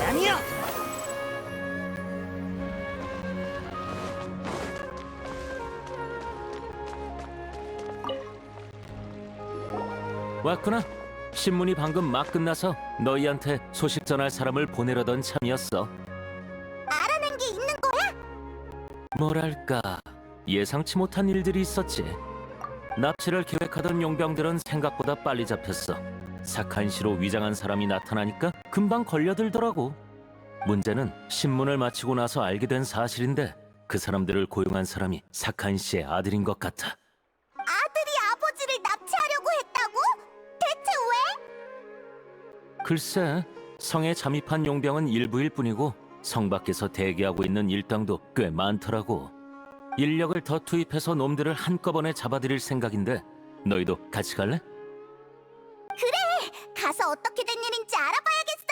아니야! 왔구나. 신문이 방금 막 끝나서 너희한테 소식 전할 사람을 보내려던 참이었어. 알아낸 게 있는 거야? 뭐랄까, 예상치 못한 일들이 있었지. 납치를 계획하던 용병들은 생각보다 빨리 잡혔어. 사카인시로 위장한 사람이 나타나니까 금방 걸려들더라고. 문제는 신문을 마치고 나서 알게 된 사실인데 그 사람들을 고용한 사람이 사카인시의 아들인 것 같아. 아들이 아버지를 납치하려고 했다고? 대체 왜? 글쎄, 성에 잠입한 용병은 일부일 뿐이고 성 밖에서 대기하고 있는 일당도 꽤 많더라고. 인력을 더 투입해서 놈들을 한꺼번에 잡아들일 생각인데 너희도 같이 갈래? 그래! 가서 어떻게 된 일인지 알아봐야겠어!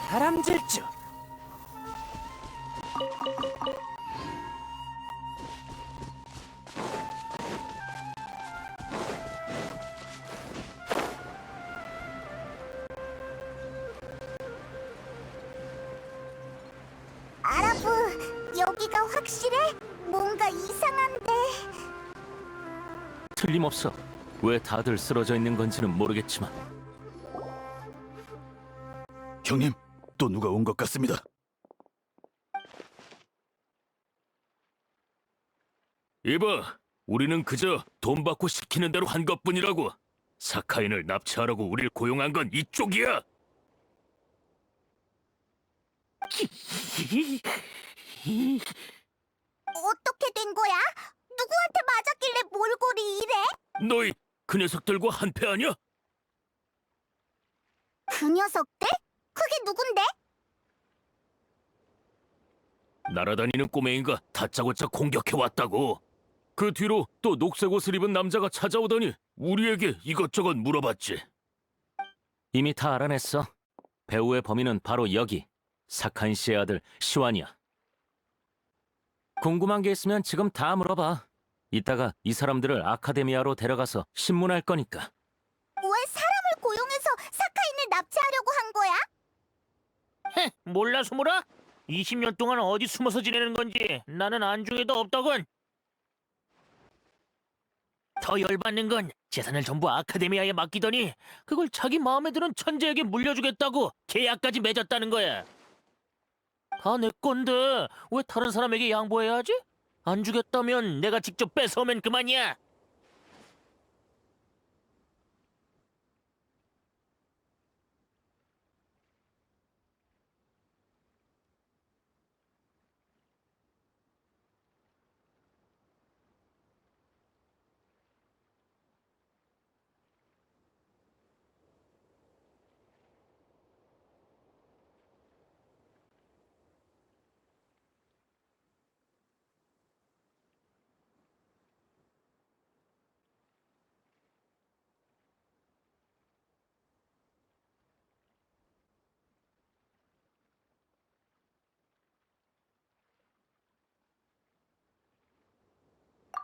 다람질주! 아라브, 여기가 확실해? 뭔가 이상한데... 틀림없어. 왜 다들 쓰러져 있는 건지는 모르겠지만 형님, 또 누가 온 것 같습니다. 이봐, 우리는 그저 돈 받고 시키는 대로 한 것뿐이라고. 사카인을 납치하라고 우릴 고용한 건 이쪽이야. 어떻게 된 거야? 누구한테 맞았길래 몰골이 이래? 너희 그 녀석들과 한패 아니야? 그 녀석들? 그게 누군데? 날아다니는 꼬맹이가 다짜고짜 공격해왔다고. 그 뒤로 또 녹색 옷을 입은 남자가 찾아오더니 우리에게 이것저것 물어봤지. 이미 다 알아냈어. 배우의 범인은 바로 여기 사카인 씨의 아들 시완이야. 궁금한 게 있으면 지금 다 물어봐. 이따가 이 사람들을 아카데미아로 데려가서 신문할 거니까. 왜 사람을 고용해서 사카인을 납치하려고 한 거야? 헤, 몰라 수물아? 20년 동안 어디 숨어서 지내는 건지 나는 안중에도 없더군. 더 열받는 건 재산을 전부 아카데미아에 맡기더니 그걸 자기 마음에 드는 천재에게 물려주겠다고 계약까지 맺었다는 거야. 다 내 건데 왜 다른 사람에게 양보해야 하지? 안 주겠다면 내가 직접 뺏어오면 그만이야.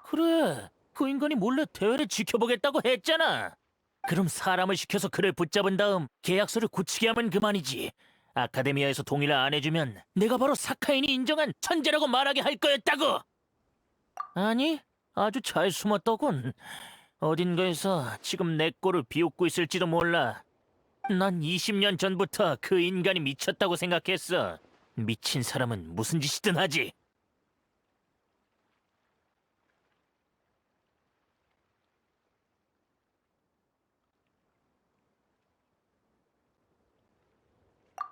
그래, 그 인간이 몰래 대회를 지켜보겠다고 했잖아. 그럼 사람을 시켜서 그를 붙잡은 다음 계약서를 굳히게 하면 그만이지. 아카데미아에서 동의를 안 해주면 내가 바로 사카인이 인정한 천재라고 말하게 할 거였다고. 아니, 아주 잘 숨었더군. 어딘가에서 지금 내 꼴을 비웃고 있을지도 몰라. 난 20년 전부터 그 인간이 미쳤다고 생각했어. 미친 사람은 무슨 짓이든 하지.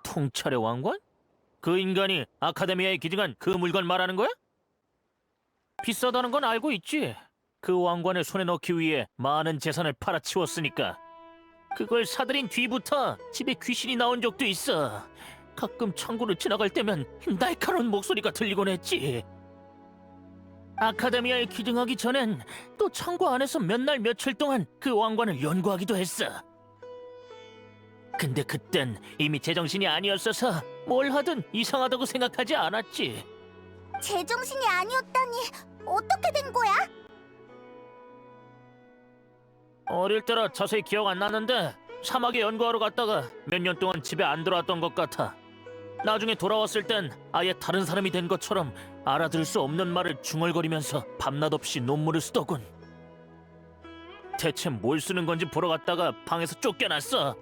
통찰의 왕관? 그 인간이 아카데미아에 기증한 그 물건 말하는 거야? 비싸다는 건 알고 있지. 그 왕관을 손에 넣기 위해 많은 재산을 팔아치웠으니까. 그걸 사들인 뒤부터 집에 귀신이 나온 적도 있어. 가끔 창고를 지나갈 때면 날카로운 목소리가 들리곤 했지. 아카데미아에 기증하기 전엔 또 창고 안에서 몇 날 며칠 동안 그 왕관을 연구하기도 했어. 근데 그땐 이미 제정신이 아니었어서 뭘 하든 이상하다고 생각하지 않았지. 제정신이 아니었다니 어떻게 된 거야? 어릴 때라 자세히 기억 안 나는데 사막에 연구하러 갔다가 몇 년 동안 집에 안 들어왔던 것 같아. 나중에 돌아왔을 땐 아예 다른 사람이 된 것처럼 알아들을 수 없는 말을 중얼거리면서 밤낮 없이 논문을 쓰더군. 대체 뭘 쓰는 건지 보러 갔다가 방에서 쫓겨났어.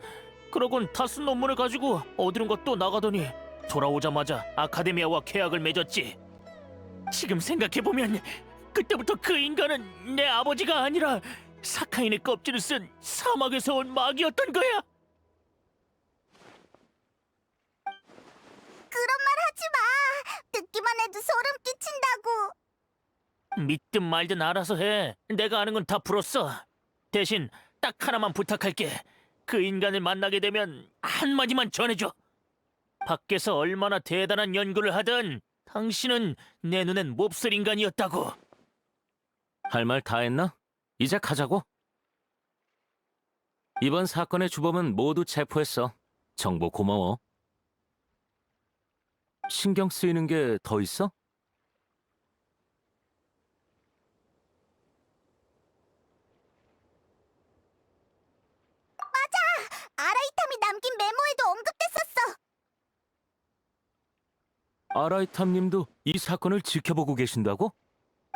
그러곤 다 쓴 논문을 가지고 어디론가 또 나가더니 돌아오자마자 아카데미아와 계약을 맺었지. 지금 생각해보면 그때부터 그 인간은 내 아버지가 아니라 사카인의 껍질을 쓴 사막에서 온 마귀였던 거야. 그런 말 하지 마. 듣기만 해도 소름 끼친다고. 믿든 말든 알아서 해. 내가 아는 건 다 풀었어. 대신 딱 하나만 부탁할게. 그 인간을 만나게 되면 한마디만 전해줘. 밖에서 얼마나 대단한 연구를 하든 당신은 내 눈엔 몹쓸 인간이었다고. 할 말 다 했나? 이제 가자고. 이번 사건의 주범은 모두 체포했어. 정보 고마워. 신경 쓰이는 게 더 있어? 아라이탐이 남긴 메모에도 언급됐었어. 아라이탐님도 이 사건을 지켜보고 계신다고?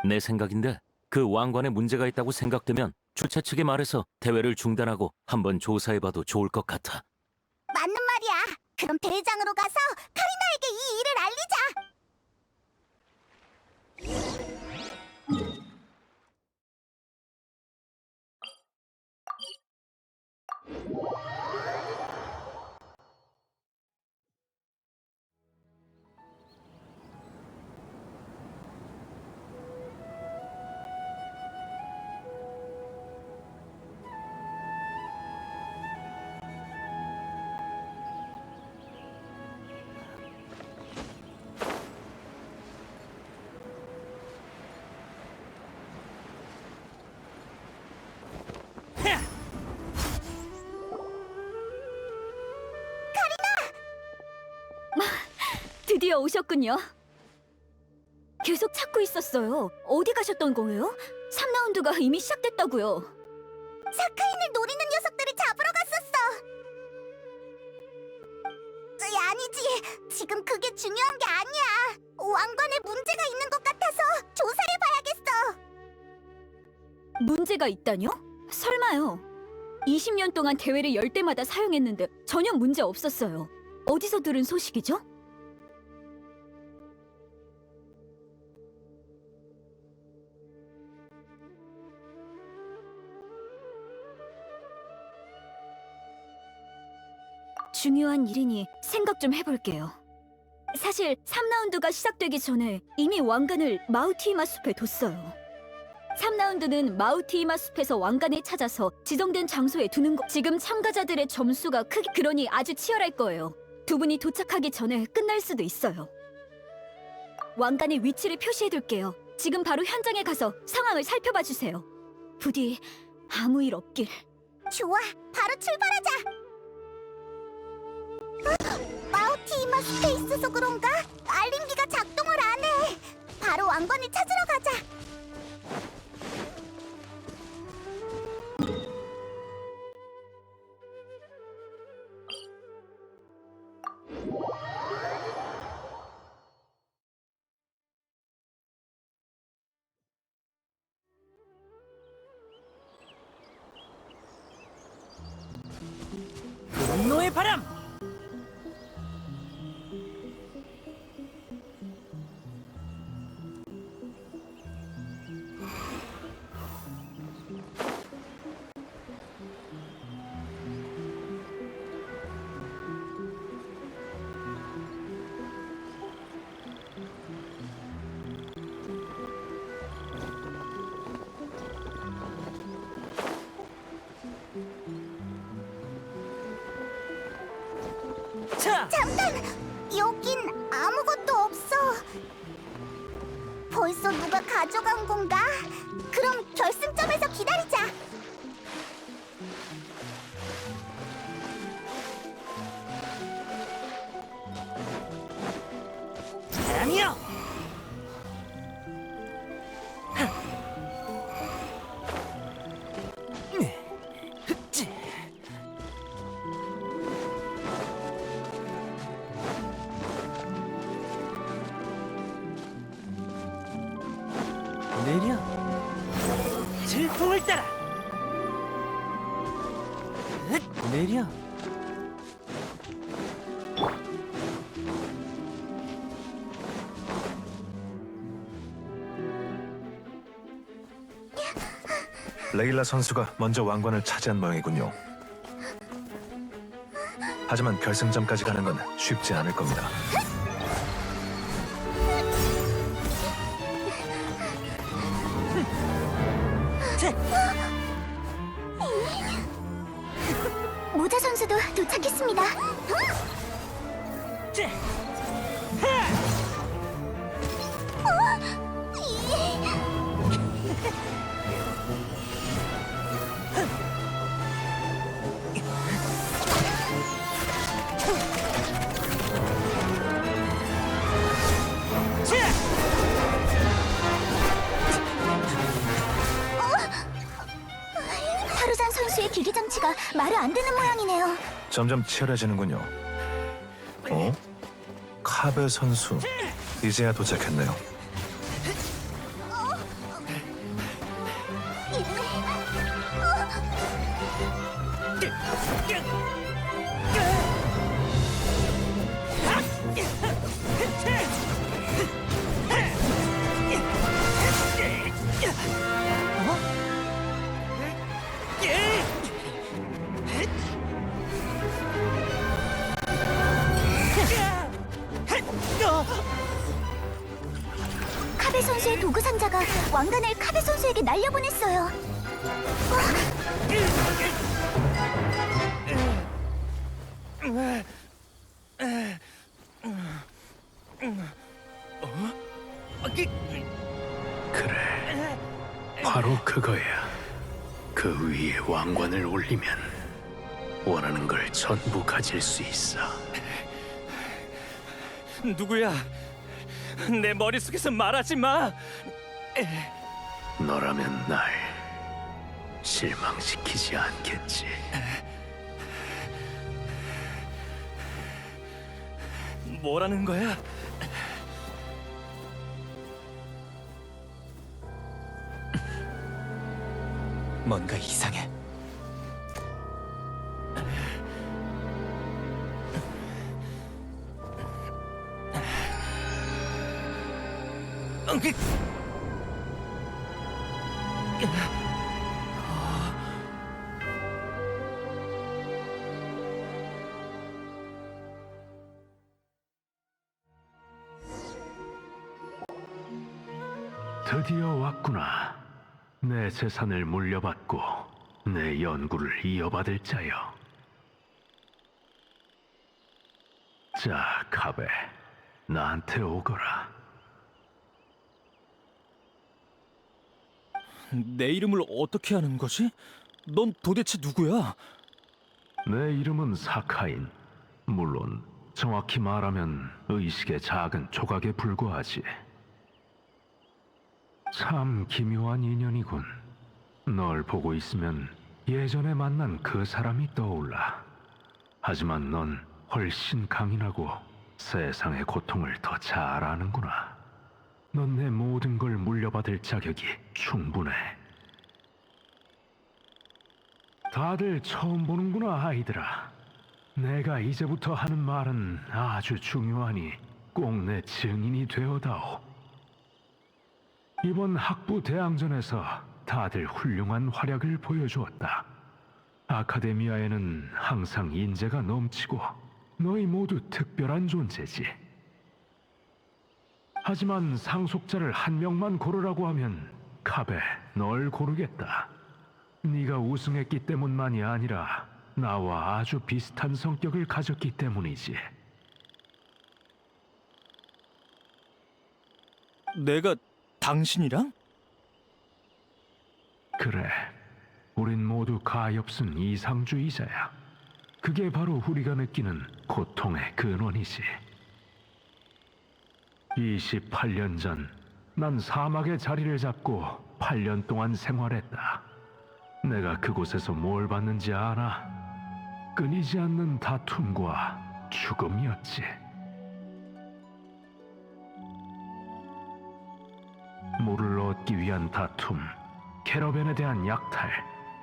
내 생각인데 그 왕관에 문제가 있다고 생각되면 주최 측에 말해서 대회를 중단하고 한번 조사해봐도 좋을 것 같아. 맞는 말이야. 그럼 대회장으로 가서 카리나에게 이 일을 알리자. 드디어 오셨군요. 계속 찾고 있었어요. 어디 가셨던 거예요? 3라운드가 이미 시작됐다고요. 사카인을 노리는 녀석들을 잡으러 갔었어. 아니지. 지금 그게 중요한 게 아니야. 왕관에 문제가 있는 것 같아서 조사해봐야겠어. 문제가 있다뇨? 설마요. 20년 동안 대회를 열 때마다 사용했는데 전혀 문제 없었어요. 어디서 들은 소식이죠? 중요한 일이니 생각 좀 해볼게요. 사실 3라운드가 시작되기 전에 이미 왕관을 마우티이마 숲에 뒀어요. 3라운드는 마우티이마 숲에서 왕관을 찾아서 지정된 장소에 두는 거. 지금 참가자들의 점수가 크게 그러니 아주 치열할 거예요. 두 분이 도착하기 전에 끝날 수도 있어요. 왕관의 위치를 표시해둘게요. 지금 바로 현장에 가서 상황을 살펴봐 주세요. 부디 아무 일 없길. 좋아. 바로 출발하자. 마우티이마 숲에 있어서 그런가? 알림기가 작동을 안 해. 바로 왕관을 찾으러 가자. 분노의 바람! 자, 잠깐! 여긴 아무것도 없어. 벌써 누가 가져간 건가? 그럼 결승점에서 기다리자. 아니요. 내려. 질풍을 따라. 내려. 레일라 선수가 먼저 왕관을 차지한 모양이군요. 하지만 결승점까지 가는 건 쉽지 않을 겁니다. 모자 선수도 도착했습니다. 타루산 선수의 기계 장치가 말을 안 듣는 모양이네요. 점점 치열해지는군요. 어? 카베 선수 이제야 도착했네요. 카베 선수의 도구 상자가 왕관을 카베 선수에게 날려보냈어요. 그래, 바로 그거야. 그 위에 왕관을 올리면 원하는 걸 전부 가질 수 있어. 누구야? 내 머릿속에서 말하지 마. 너라면 날 실망시키지 않겠지. 뭐라는 거야? 뭔가 이상해. 드디어 왔구나. 내 재산을 물려받고 내 연구를 이어받을 자여. 자, 카베, 나한테 오거라. 내 이름을 어떻게 아는 거지? 넌 도대체 누구야? 내 이름은 사카인. 물론 정확히 말하면 의식의 작은 조각에 불과하지. 참 기묘한 인연이군. 널 보고 있으면 예전에 만난 그 사람이 떠올라. 하지만 넌 훨씬 강인하고 세상의 고통을 더 잘 아는구나. 넌 내 모든 걸 물려받을 자격이 충분해. 다들 처음 보는구나, 아이들아. 내가 이제부터 하는 말은 아주 중요하니 꼭 내 증인이 되어다오. 이번 학부 대항전에서 다들 훌륭한 활약을 보여주었다. 아카데미아에는 항상 인재가 넘치고 너희 모두 특별한 존재지. 하지만 상속자를 한 명만 고르라고 하면 카베, 널 고르겠다. 네가 우승했기 때문만이 아니라 나와 아주 비슷한 성격을 가졌기 때문이지. 내가 당신이랑? 그래, 우린 모두 가엾은 이상주의자야. 그게 바로 우리가 느끼는 고통의 근원이지. 28년 전, 난 사막의 자리를 잡고 8년 동안 생활했다. 내가 그곳에서 뭘 봤는지 아나? 끊이지 않는 다툼과 죽음이었지. 물을 얻기 위한 다툼, 캐러밴에 대한 약탈,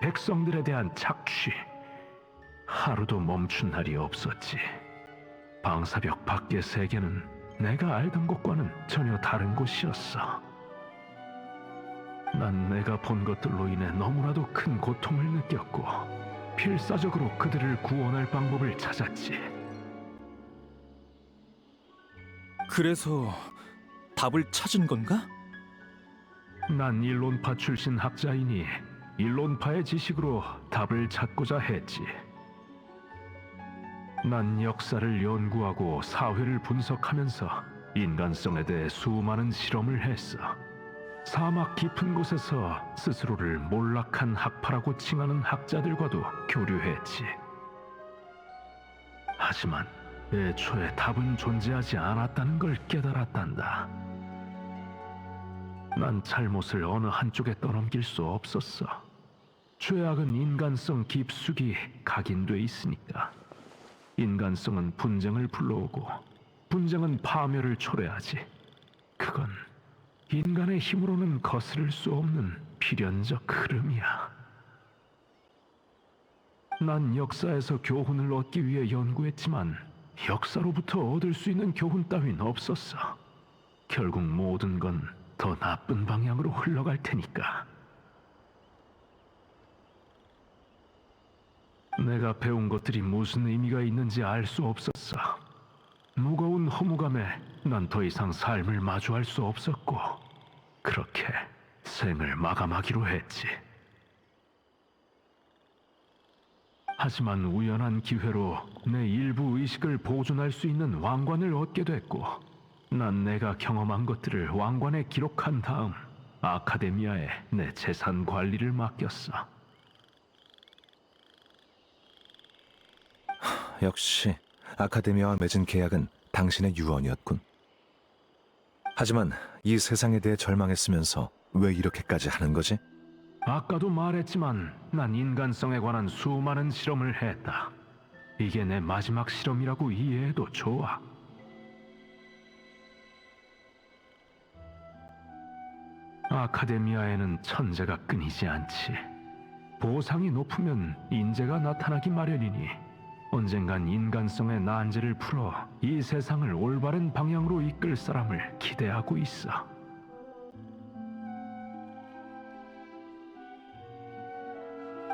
백성들에 대한 착취. 하루도 멈춘 날이 없었지. 방사벽 밖의 세계는 내가 알던 곳과는 전혀 다른 곳이었어. 난 내가 본 것들로 인해 너무나도 큰 고통을 느꼈고 필사적으로 그들을 구원할 방법을 찾았지. 그래서 답을 찾은 건가? 난 일론파 출신 학자이니 일론파의 지식으로 답을 찾고자 했지. 난 역사를 연구하고 사회를 분석하면서 인간성에 대해 수많은 실험을 했어. 사막 깊은 곳에서 스스로를 몰락한 학파라고 칭하는 학자들과도 교류했지. 하지만 애초에 답은 존재하지 않았다는 걸 깨달았단다. 난 잘못을 어느 한쪽에 떠넘길 수 없었어. 죄악은 인간성 깊숙이 각인돼 있으니까. 인간성은 분쟁을 불러오고 분쟁은 파멸을 초래하지. 그건 인간의 힘으로는 거스를 수 없는 필연적 흐름이야. 난 역사에서 교훈을 얻기 위해 연구했지만 역사로부터 얻을 수 있는 교훈 따윈 없었어. 결국 모든 건 더 나쁜 방향으로 흘러갈 테니까. 내가 배운 것들이 무슨 의미가 있는지 알 수 없었어. 무거운 허무감에 난 더 이상 삶을 마주할 수 없었고 그렇게 생을 마감하기로 했지. 하지만 우연한 기회로 내 일부 의식을 보존할 수 있는 왕관을 얻게 됐고 난 내가 경험한 것들을 왕관에 기록한 다음 아카데미아에 내 재산 관리를 맡겼어. 역시 아카데미아와 맺은 계약은 당신의 유언이었군. 하지만 이 세상에 대해 절망했으면서 왜 이렇게까지 하는 거지? 아까도 말했지만 난 인간성에 관한 수많은 실험을 했다. 이게 내 마지막 실험이라고 이해해도 좋아. 아카데미아에는 천재가 끊이지 않지. 보상이 높으면 인재가 나타나기 마련이니 언젠간 인간성의 난제를 풀어 이 세상을 올바른 방향으로 이끌 사람을 기대하고 있어.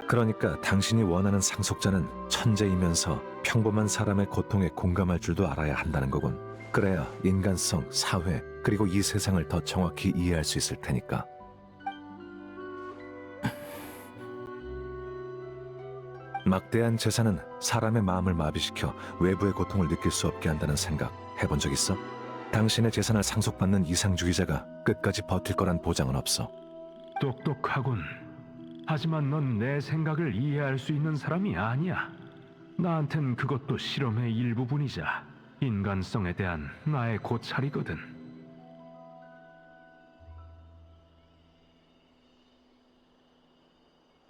그러니까 당신이 원하는 상속자는 천재이면서 평범한 사람의 고통에 공감할 줄도 알아야 한다는 거군. 그래야 인간성, 사회, 그리고 이 세상을 더 정확히 이해할 수 있을 테니까. 막대한 재산은 사람의 마음을 마비시켜 외부의 고통을 느낄 수 없게 한다는 생각 해본 적 있어? 당신의 재산을 상속받는 이상주의자가 끝까지 버틸 거란 보장은 없어. 똑똑하군. 하지만 넌 내 생각을 이해할 수 있는 사람이 아니야. 나한텐 그것도 실험의 일부분이자 인간성에 대한 나의 고찰이거든.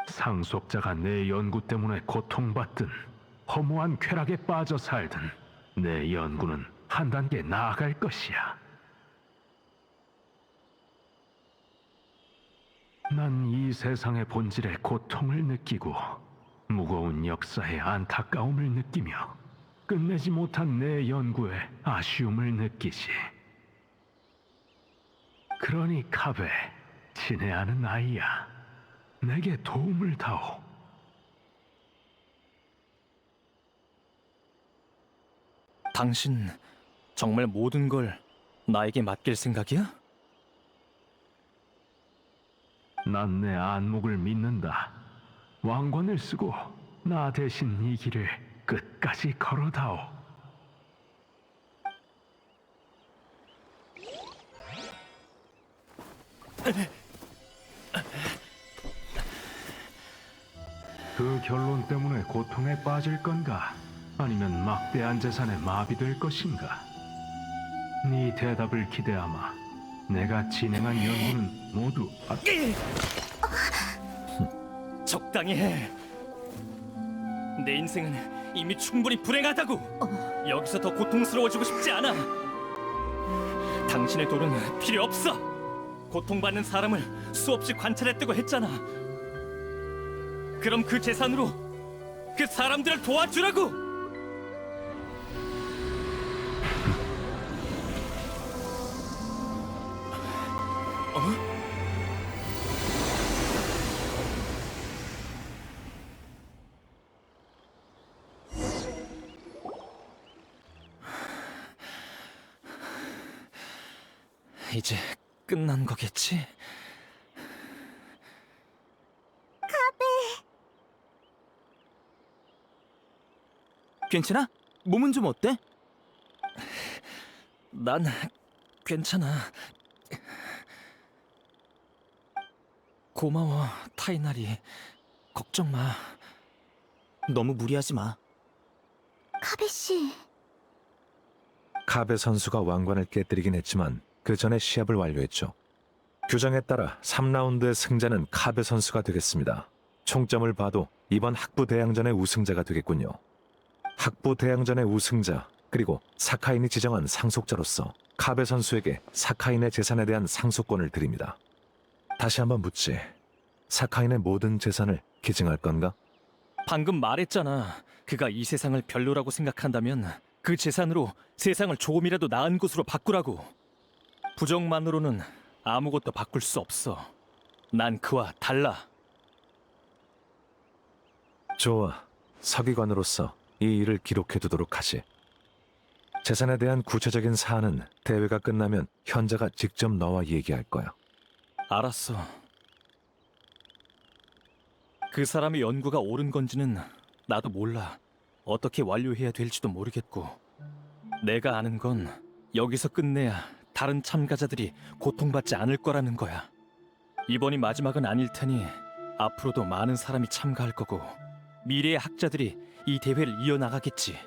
상속자가 내 연구 때문에 고통받든 허무한 쾌락에 빠져 살든 내 연구는 한 단계 나아갈 것이야. 난 이 세상의 본질의 고통을 느끼고 무거운 역사의 안타까움을 느끼며 끝내지 못한 내 연구에 아쉬움을 느끼지. 그러니 카베, 친애하는 아이야. 내게 도움을 다오. 당신 정말 모든 걸 나에게 맡길 생각이야? 난 내 안목을 믿는다. 왕관을 쓰고 나 대신 이 길을 끝까지 걸어다오. 그 결론 때문에 고통에 빠질 건가? 아니면 막대한 재산에 마비될 것인가? 네 대답을 기대하마. 내가 진행한 연구는 모두 적당히 해. 내 인생은 이미 충분히 불행하다고. 여기서 더 고통스러워지고 싶지 않아. 당신의 돌은 필요 없어. 고통받는 사람을 수없이 관찰했다고 했잖아. 그럼 그 재산으로 그 사람들을 도와주라고. 이제 끝난 거겠지? 괜찮아? 몸은 좀 어때? 난 괜찮아. 고마워, 타이나리. 걱정 마. 너무 무리하지 마. 카베 씨, 카베 선수가 왕관을 깨뜨리긴 했지만 그 전에 시합을 완료했죠. 규정에 따라 3라운드의 승자는 카베 선수가 되겠습니다. 총점을 봐도 이번 학부 대항전의 우승자가 되겠군요. 학부 대항전의 우승자 그리고 사카인이 지정한 상속자로서 카베 선수에게 사카인의 재산에 대한 상속권을 드립니다. 다시 한번 묻지. 사카인의 모든 재산을 기증할 건가? 방금 말했잖아. 그가 이 세상을 별로라고 생각한다면 그 재산으로 세상을 조금이라도 나은 곳으로 바꾸라고. 부정만으로는 아무것도 바꿀 수 없어. 난 그와 달라. 좋아. 서기관으로서 이 일을 기록해두도록 하지. 재산에 대한 구체적인 사안은 대회가 끝나면 현자가 직접 너와 얘기할 거야. 알았어. 그 사람의 연구가 옳은 건지는 나도 몰라. 어떻게 완료해야 될지도 모르겠고. 내가 아는 건 여기서 끝내야 다른 참가자들이 고통받지 않을 거라는 거야. 이번이 마지막은 아닐 테니 앞으로도 많은 사람이 참가할 거고 미래의 학자들이 이 대회를 이어나가겠지.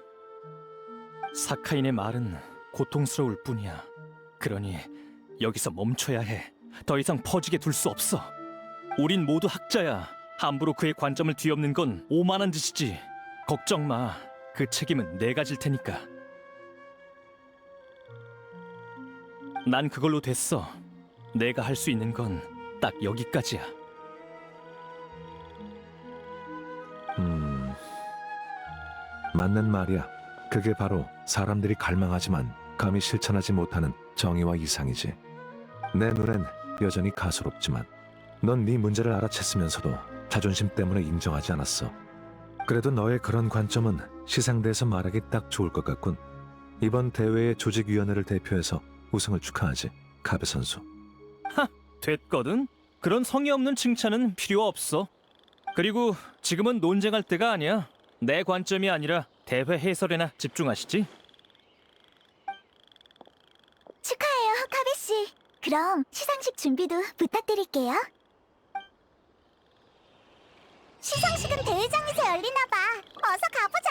사카인의 말은 고통스러울 뿐이야. 그러니 여기서 멈춰야 해. 더 이상 퍼지게 둘 수 없어. 우린 모두 학자야. 함부로 그의 관점을 뒤엎는 건 오만한 짓이지. 걱정 마. 그 책임은 내가 질 테니까. 난 그걸로 됐어. 내가 할 수 있는 건 딱 여기까지야. 맞는 말이야. 그게 바로 사람들이 갈망하지만 감히 실천하지 못하는 정의와 이상이지. 내 눈엔 여전히 가소롭지만 넌 네 문제를 알아챘으면서도 자존심 때문에 인정하지 않았어. 그래도 너의 그런 관점은 시상대에서 말하기 딱 좋을 것 같군. 이번 대회의 조직위원회를 대표해서 우승을 축하하지, 카베 선수. 됐거든? 그런 성의 없는 칭찬은 필요 없어. 그리고 지금은 논쟁할 때가 아니야. 내 관점이 아니라 대회 해설에나 집중하시지. 축하해요, 카베 씨. 그럼 시상식 준비도 부탁드릴게요. 시상식은 대회장에서 열리나 봐. 어서 가보자.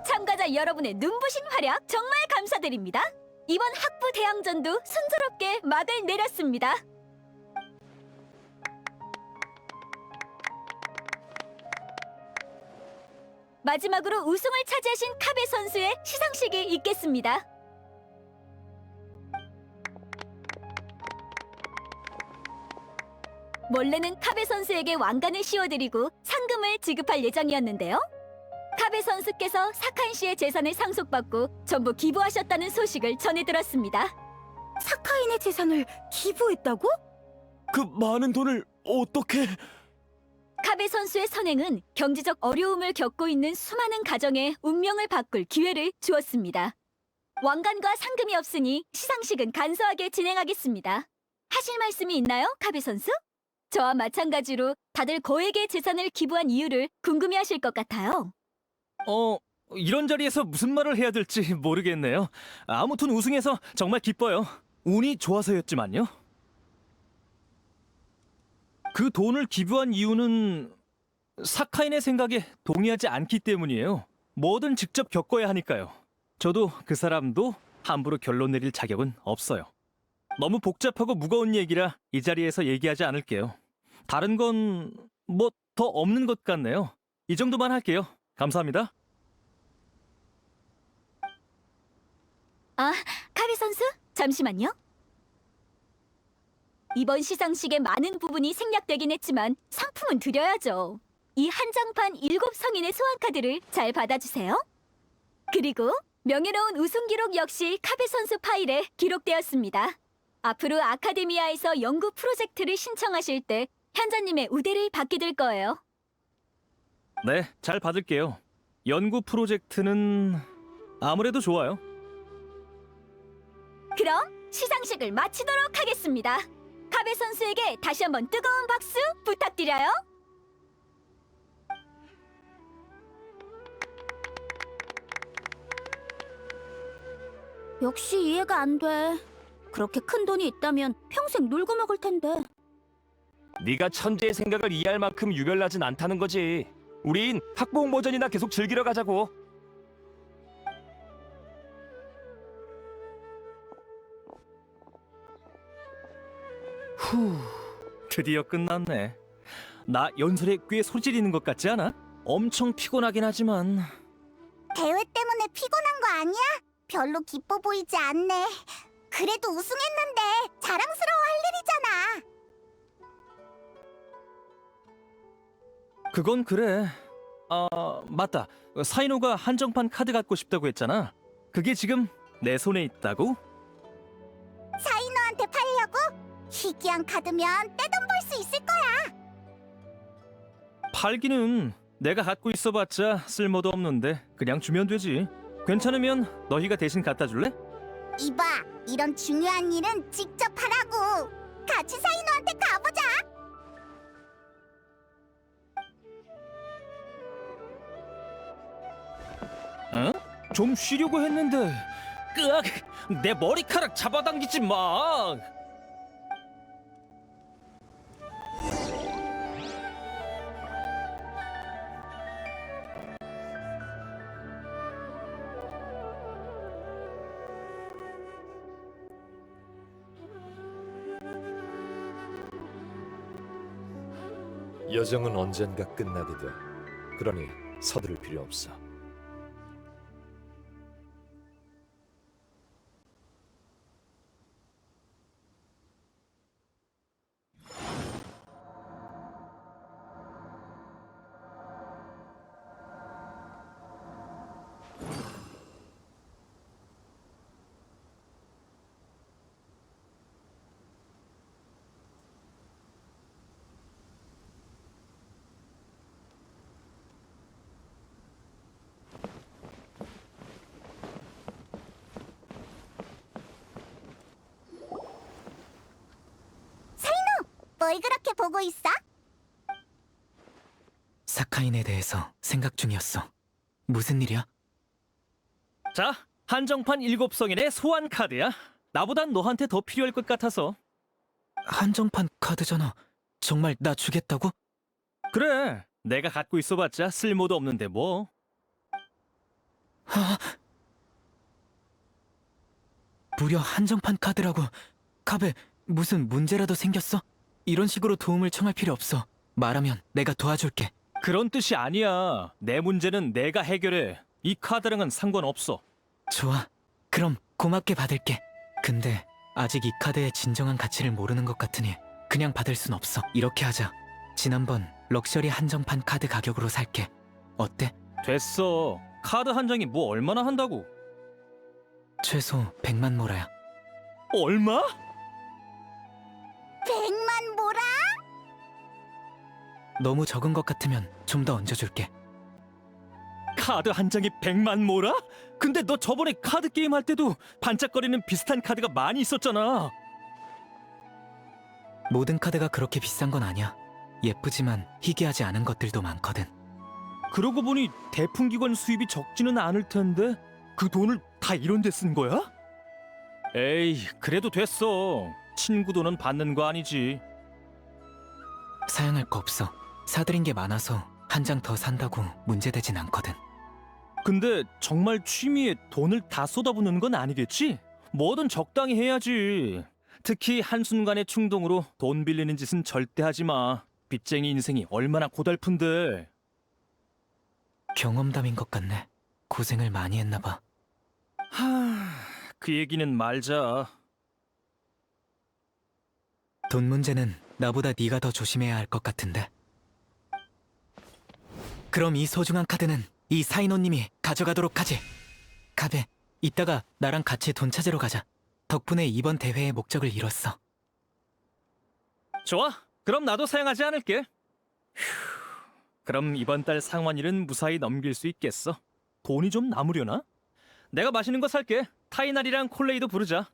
참가자 여러분의 눈부신 활약 정말 감사드립니다. 이번 학부 대항전도 순조롭게 막을 내렸습니다. 마지막으로 우승을 차지하신 카베 선수의 시상식이 있겠습니다. 원래는 카베 선수에게 왕관을 씌워드리고 상금을 지급할 예정이었는데요. 카베 선수께서 사카인 씨의 재산을 상속받고 전부 기부하셨다는 소식을 전해 들었습니다. 사카인의 재산을 기부했다고? 그 많은 돈을 어떻게... 카베 선수의 선행은 경제적 어려움을 겪고 있는 수많은 가정의 운명을 바꿀 기회를 주었습니다. 왕관과 상금이 없으니 시상식은 간소하게 진행하겠습니다. 하실 말씀이 있나요, 카베 선수? 저와 마찬가지로 다들 거액의 재산을 기부한 이유를 궁금해하실 것 같아요. 이런 자리에서 무슨 말을 해야 될지 모르겠네요. 아무튼 우승해서 정말 기뻐요. 운이 좋아서였지만요. 그 돈을 기부한 이유는 사카인의 생각에 동의하지 않기 때문이에요. 뭐든 직접 겪어야 하니까요. 저도 그 사람도 함부로 결론 내릴 자격은 없어요. 너무 복잡하고 무거운 얘기라 이 자리에서 얘기하지 않을게요. 다른 건 뭐 더 없는 것 같네요. 이 정도만 할게요. 감사합니다. 카베 선수, 잠시만요. 이번 시상식의 많은 부분이 생략되긴 했지만 상품은 드려야죠. 이 한정판 7성인의 소환카드를 잘 받아주세요. 그리고 명예로운 우승 기록 역시 카베 선수 파일에 기록되었습니다. 앞으로 아카데미아에서 연구 프로젝트를 신청하실 때 현자님의 우대를 받게 될 거예요. 네, 잘 받을게요. 연구 프로젝트는 아무래도 좋아요. 그럼 시상식을 마치도록 하겠습니다. 카베 선수에게 다시 한번 뜨거운 박수 부탁드려요. 역시 이해가 안 돼. 그렇게 큰 돈이 있다면 평생 놀고 먹을 텐데. 네가 천재의 생각을 이해할 만큼 유별나진 않다는 거지. 우린 학부모 버전이나 계속 즐기러 가자고. 드디어 끝났네. 나 연설에 꽤 소질있는 것 같지 않아? 엄청 피곤하긴 하지만 대회 때문에 피곤한 거 아니야? 별로 기뻐 보이지 않네. 그래도 우승했는데 자랑스러워할 일이잖아. 그건 그래. 맞다. 사이노가 한정판 카드 갖고 싶다고 했잖아. 그게 지금 내 손에 있다고? 사이노한테 팔려고? 희귀한 카드면 떼돈 벌 수 있을 거야. 팔기는 내가 갖고 있어봤자 쓸모도 없는데 그냥 주면 되지. 괜찮으면 너희가 대신 갖다 줄래? 이봐, 이런 중요한 일은 직접 하라고. 같이 사이노한테 가보자. 응? 좀 쉬려고 했는데 으악! 내 머리카락 잡아당기지 마! 여정은 언젠가 끝나게 돼. 그러니 서두를 필요 없어. 뭘 그렇게 보고 있어? 사카인에 대해서 생각 중이었어. 무슨 일이야? 자, 한정판 7성인의 소환 카드야. 나보단 너한테 더 필요할 것 같아서. 한정판 카드잖아. 정말 나 주겠다고? 그래, 내가 갖고 있어봤자 쓸모도 없는데 뭐. 무려 한정판 카드라고. 카베, 무슨 문제라도 생겼어? 이런 식으로 도움을 청할 필요 없어. 말하면 내가 도와줄게. 그런 뜻이 아니야. 내 문제는 내가 해결해. 이 카드랑은 상관없어. 좋아. 그럼 고맙게 받을게. 근데 아직 이 카드의 진정한 가치를 모르는 것 같으니 그냥 받을 순 없어. 이렇게 하자. 지난번 럭셔리 한정판 카드 가격으로 살게. 어때? 됐어. 카드 한 장이 뭐 얼마나 한다고? 최소 100만 모라야. 얼마? 100만 모라? 너무 적은 것 같으면 좀 더 얹어줄게. 카드 한 장이 100만 모라? 근데 너 저번에 카드 게임 할 때도 반짝거리는 비슷한 카드가 많이 있었잖아. 모든 카드가 그렇게 비싼 건 아니야. 예쁘지만 희귀하지 않은 것들도 많거든. 그러고 보니 대풍기관 수입이 적지는 않을 텐데 그 돈을 다 이런 데 쓴 거야? 에이, 그래도 됐어. 친구 돈은 받는 거 아니지. 사양할 거 없어. 사들인 게 많아서 한 장 더 산다고 문제되진 않거든. 근데 정말 취미에 돈을 다 쏟아붓는 건 아니겠지? 뭐든 적당히 해야지. 특히 한순간의 충동으로 돈 빌리는 짓은 절대 하지 마. 빚쟁이 인생이 얼마나 고달픈데. 경험담인 것 같네. 고생을 많이 했나 봐. 그 얘기는 말자. 돈 문제는 나보다 네가 더 조심해야 할 것 같은데. 그럼 이 소중한 카드는 이 사인호님이 가져가도록 하지. 가베, 이따가 나랑 같이 돈 찾으러 가자. 덕분에 이번 대회의 목적을 이뤘어. 좋아. 그럼 나도 사양하지 않을게. 그럼 이번 달 상환일은 무사히 넘길 수 있겠어. 돈이 좀 남으려나? 내가 맛있는 거 살게. 타이날이랑 콜레이도 부르자.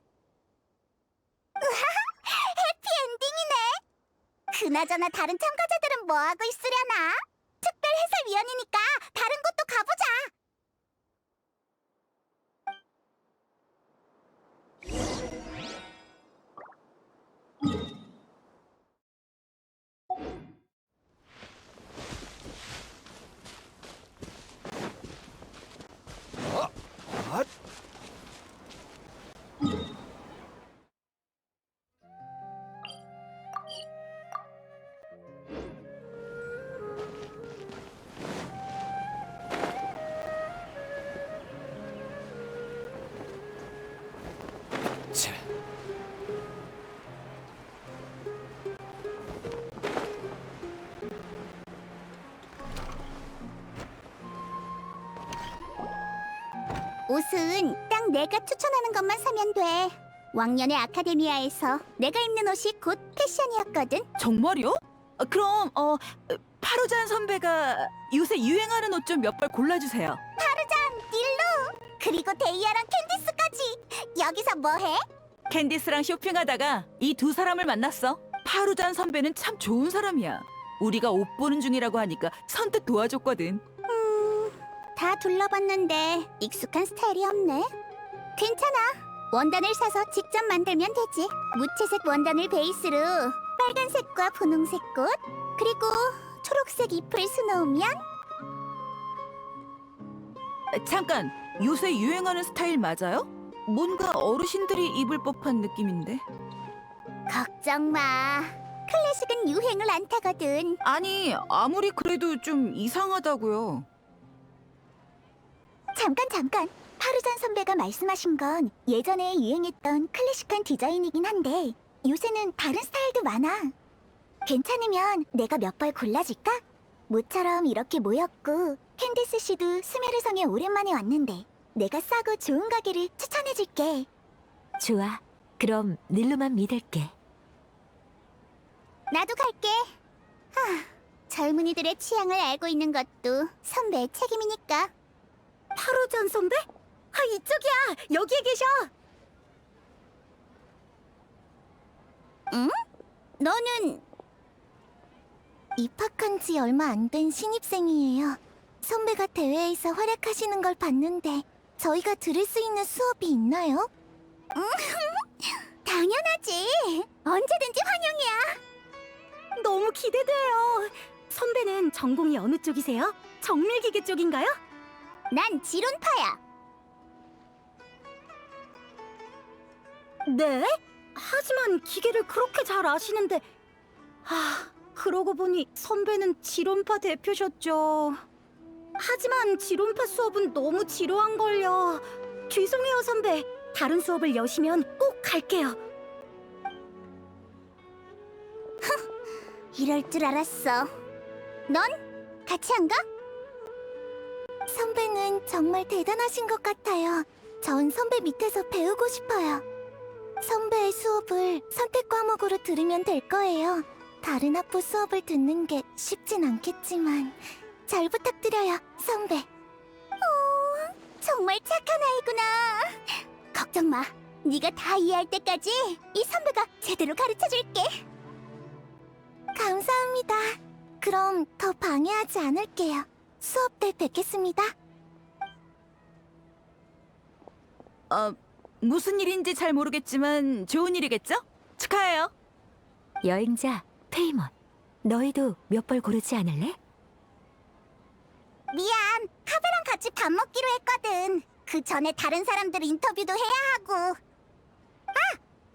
해피엔딩이네. 그나저나 다른 참가자들은 뭐하고 있으려나? 특별 해설위원이니까 다른 곳도 가보자. 옷은 딱 내가 추천하는 것만 사면 돼. 왕년의 아카데미아에서 내가 입는 옷이 곧 패션이었거든. 정말요? 그럼 파루잔 선배가 요새 유행하는 옷 좀 몇 벌 골라주세요. 파르잔, 닐루, 그리고 데이아랑 캔디스까지. 여기서 뭐해? 캔디스랑 쇼핑하다가 이 두 사람을 만났어. 파루잔 선배는 참 좋은 사람이야. 우리가 옷 보는 중이라고 하니까 선뜻 도와줬거든. 다 둘러봤는데 익숙한 스타일이 없네. 괜찮아. 원단을 사서 직접 만들면 되지. 무채색 원단을 베이스로 빨간색과 분홍색 꽃, 그리고 초록색 잎을 수놓으면. 잠깐, 요새 유행하는 스타일 맞아요? 뭔가 어르신들이 입을 법한 느낌인데. 걱정 마. 클래식은 유행을 안 타거든. 아니, 아무리 그래도 좀 이상하다고요. 잠깐. 파르잔 선배가 말씀하신 건 예전에 유행했던 클래식한 디자인이긴 한데 요새는 다른 스타일도 많아. 괜찮으면 내가 몇 벌 골라줄까? 모처럼 이렇게 모였고 캔디스 씨도 스메르성에 오랜만에 왔는데 내가 싸고 좋은 가게를 추천해줄게. 좋아. 그럼 닐루만 믿을게. 나도 갈게. 젊은이들의 취향을 알고 있는 것도 선배의 책임이니까. 파루잔 선배? 이쪽이야. 여기에 계셔. 응? 너는 입학한 지 얼마 안 된 신입생이에요. 선배가 대회에서 활약하시는 걸 봤는데 저희가 들을 수 있는 수업이 있나요? 당연하지. 언제든지 환영이야. 너무 기대돼요. 선배는 전공이 어느 쪽이세요? 정밀기계 쪽인가요? 난 지론파야. 네? 하지만 기계를 그렇게 잘 아시는데... 그러고 보니 선배는 지론파 대표셨죠. 하지만 지론파 수업은 너무 지루한걸요. 죄송해요, 선배. 다른 수업을 여시면 꼭 갈게요. 이럴 줄 알았어. 넌 같이 안 가? 선배는 정말 대단하신 것 같아요. 전 선배 밑에서 배우고 싶어요. 선배의 수업을 선택 과목으로 들으면 될 거예요. 다른 학부 수업을 듣는 게 쉽진 않겠지만 잘 부탁드려요, 선배. 오, 정말 착한 아이구나. 걱정 마. 네가 다 이해할 때까지 이 선배가 제대로 가르쳐줄게. 감사합니다. 그럼 더 방해하지 않을게요. 수업 때 뵙겠습니다. 무슨 일인지 잘 모르겠지만 좋은 일이겠죠? 축하해요. 여행자 페이몬, 너희도 몇 벌 고르지 않을래? 미안, 카베랑 같이 밥 먹기로 했거든. 그 전에 다른 사람들 인터뷰도 해야 하고. 아,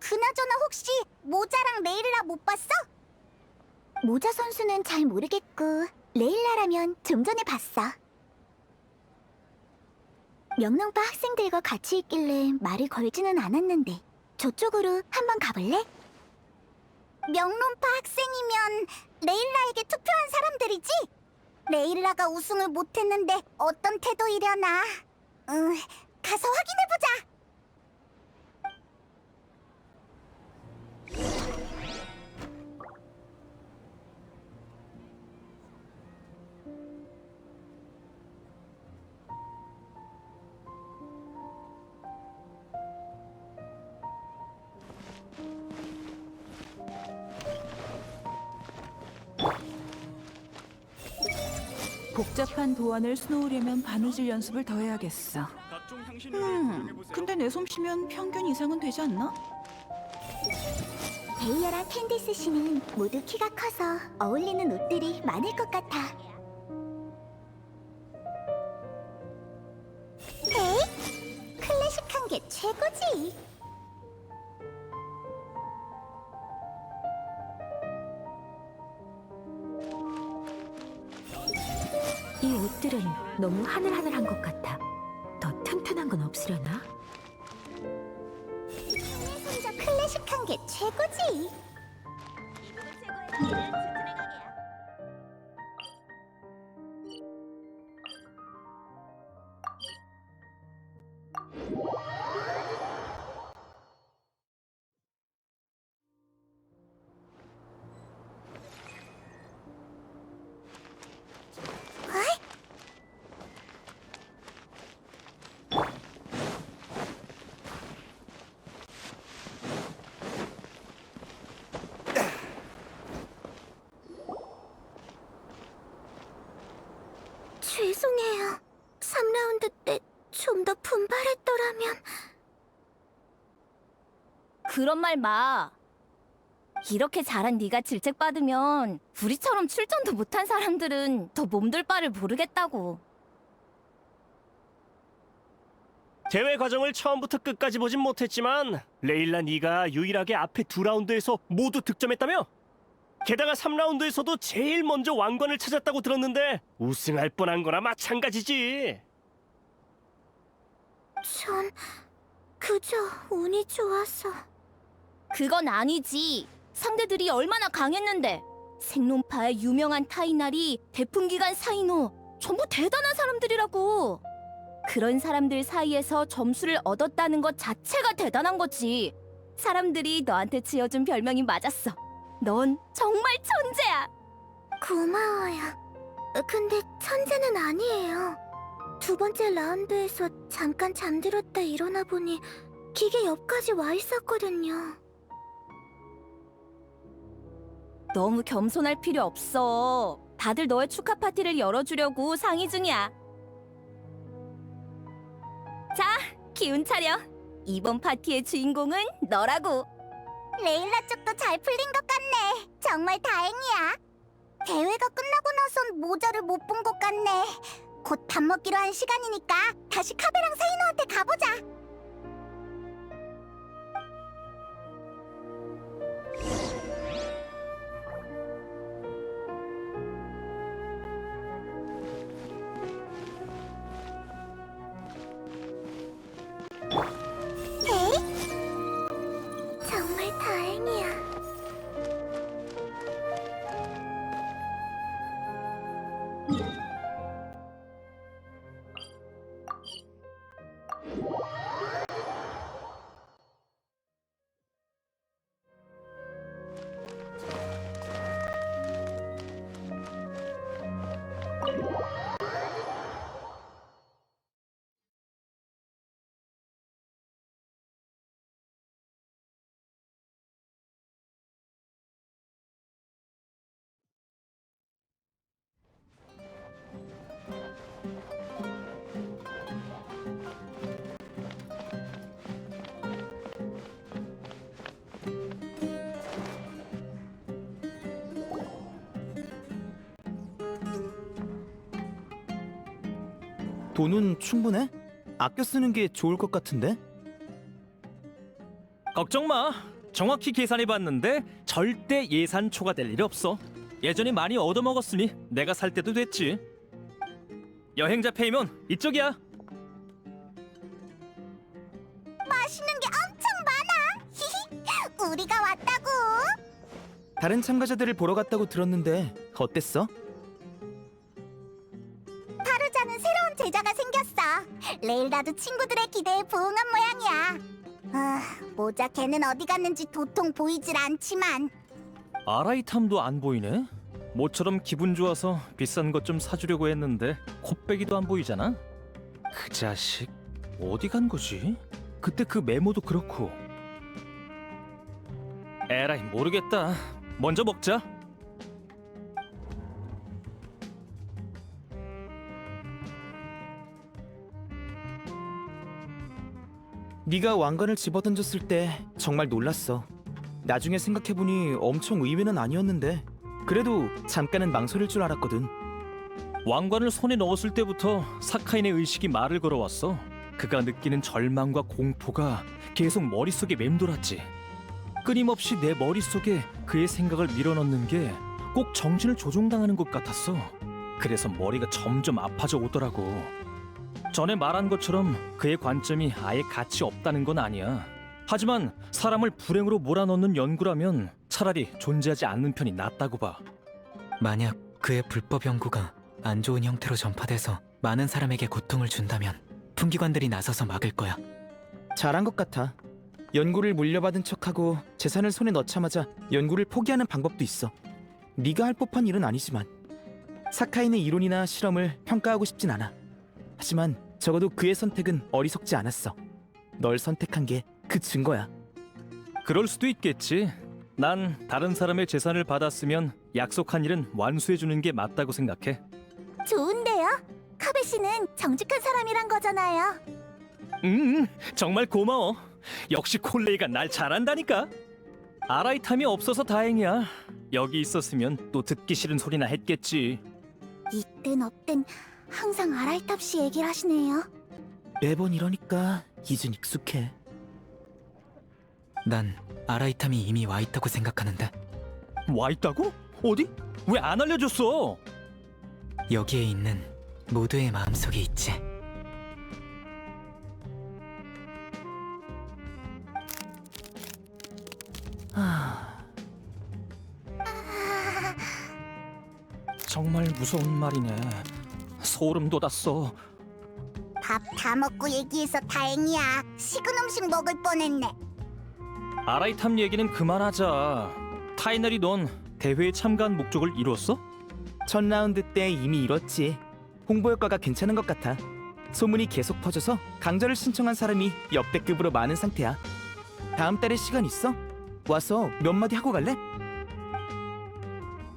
그나저나 혹시 모자랑 레일라 못 봤어? 모자 선수는 잘 모르겠고 레일라라면 좀 전에 봤어. 명랑파 학생들과 같이 있길래 말을 걸지는 않았는데 저쪽으로 한번 가볼래? 명론파 학생이면 레일라에게 투표한 사람들이지? 레일라가 우승을 못했는데 어떤 태도이려나? 가서 확인해보자! 복잡한 도안을 수놓으려면 바느질 연습을 더 해야겠어. 근데 내 솜씨면 평균 이상은 되지 않나? 데이아랑 캔디스 씨는 모두 키가 커서 어울리는 옷들이 많을 것 같아. 에이? 클래식한 게 최고지. 이 옷들은 너무 하늘하늘한 것 같아. 더 튼튼한 건 없으려나? 손자 클래식한 게 최고지. 죄송해요. 3라운드 때 좀 더 분발했더라면. 그런 말 마. 이렇게 잘한 네가 질책받으면 우리처럼 출전도 못한 사람들은 더 몸둘 바를 모르겠다고. 대회 과정을 처음부터 끝까지 보진 못했지만 레일라 네가 유일하게 앞에 2라운드에서 모두 득점했다며? 게다가 3라운드에서도 제일 먼저 왕관을 찾았다고 들었는데 우승할 뻔한 거나 마찬가지지. 전 그저 운이 좋아서. 그건 아니지. 상대들이 얼마나 강했는데. 생론파의 유명한 타이날이 대풍기관 사이노 전부 대단한 사람들이라고. 그런 사람들 사이에서 점수를 얻었다는 것 자체가 대단한 거지. 사람들이 너한테 지어준 별명이 맞았어. 넌 정말 천재야. 고마워요. 근데 천재는 아니에요. 2번째 라운드에서 잠깐 잠들었다 일어나 보니 기계 옆까지 와 있었거든요. 너무 겸손할 필요 없어. 다들 너의 축하 파티를 열어주려고 상의 중이야. 자, 기운 차려. 이번 파티의 주인공은 너라고. 레일라 쪽도 잘 풀린 것 같네. 정말 다행이야. 대회가 끝나고 나선 모자를 못 본 것 같네. 곧 밥 먹기로 한 시간이니까 다시 카베랑 세이노한테 가보자. 돈은 충분해? 아껴 쓰는 게 좋을 것 같은데? 걱정 마. 정확히 계산해봤는데 절대 예산 초과될 일이 없어. 예전에 많이 얻어먹었으니 내가 살 때도 됐지. 여행자 페이면 이쪽이야. 맛있는 게 엄청 많아. 히히. 우리가 왔다고. 다른 참가자들을 보러 갔다고 들었는데 어땠어? 파르자는 새로운 제자가 생겼어. 레일라도 친구들의 기대에 부응한 모양이야. 모자 걔는 어디 갔는지 도통 보이질 않지만 아라이탐도 안 보이네. 모처럼 기분 좋아서 비싼 것 좀 사주려고 했는데 코빼기도 안 보이잖아. 그 자식 어디 간 거지? 그때 그 메모도 그렇고. 에라이 모르겠다. 먼저 먹자. 네가 왕관을 집어던졌을 때 정말 놀랐어. 나중에 생각해보니 엄청 의외는 아니었는데 그래도 잠깐은 망설일 줄 알았거든. 왕관을 손에 넣었을 때부터 사카인의 의식이 말을 걸어왔어. 그가 느끼는 절망과 공포가 계속 머릿속에 맴돌았지. 끊임없이 내 머릿속에 그의 생각을 밀어넣는 게 꼭 정신을 조종당하는 것 같았어. 그래서 머리가 점점 아파져 오더라고. 전에 말한 것처럼 그의 관점이 아예 가치 없다는 건 아니야. 하지만 사람을 불행으로 몰아넣는 연구라면 차라리 존재하지 않는 편이 낫다고 봐. 만약 그의 불법 연구가 안 좋은 형태로 전파돼서 많은 사람에게 고통을 준다면 풍기관들이 나서서 막을 거야. 잘한 것 같아. 연구를 물려받은 척하고 재산을 손에 넣자마자 연구를 포기하는 방법도 있어. 네가 할 법한 일은 아니지만 사카인의 이론이나 실험을 평가하고 싶진 않아. 하지만 적어도 그의 선택은 어리석지 않았어. 널 선택한 게 그 증거야. 그럴 수도 있겠지. 난 다른 사람의 재산을 받았으면 약속한 일은 완수해주는 게 맞다고 생각해. 좋은데요? 카베 씨는 정직한 사람이란 거잖아요. 정말 고마워. 역시 콜레이가 날 잘한다니까. 아라이탐이 없어서 다행이야. 여기 있었으면 또 듣기 싫은 소리나 했겠지. 있든 없든 항상 아라이탑 씨 얘기를 하시네요. 매번 이러니까 이젠 익숙해. 난 아라이탐이 이미 와 있다고 생각하는데. 와 있다고? 어디? 왜 안 알려줬어? 여기에 있는 모두의 마음속에 있지. 정말 무서운 말이네. 소름 돋았어. 밥 다 먹고 얘기해서 다행이야. 식은 음식 먹을 뻔했네. 아라이탐 얘기는 그만하자. 타이너리 넌 대회에 참가한 목적을 이뤘어? 첫 라운드 때 이미 이뤘지. 홍보 효과가 괜찮은 것 같아. 소문이 계속 퍼져서 강좌를 신청한 사람이 역대급으로 많은 상태야. 다음 달에 시간 있어? 와서 몇 마디 하고 갈래?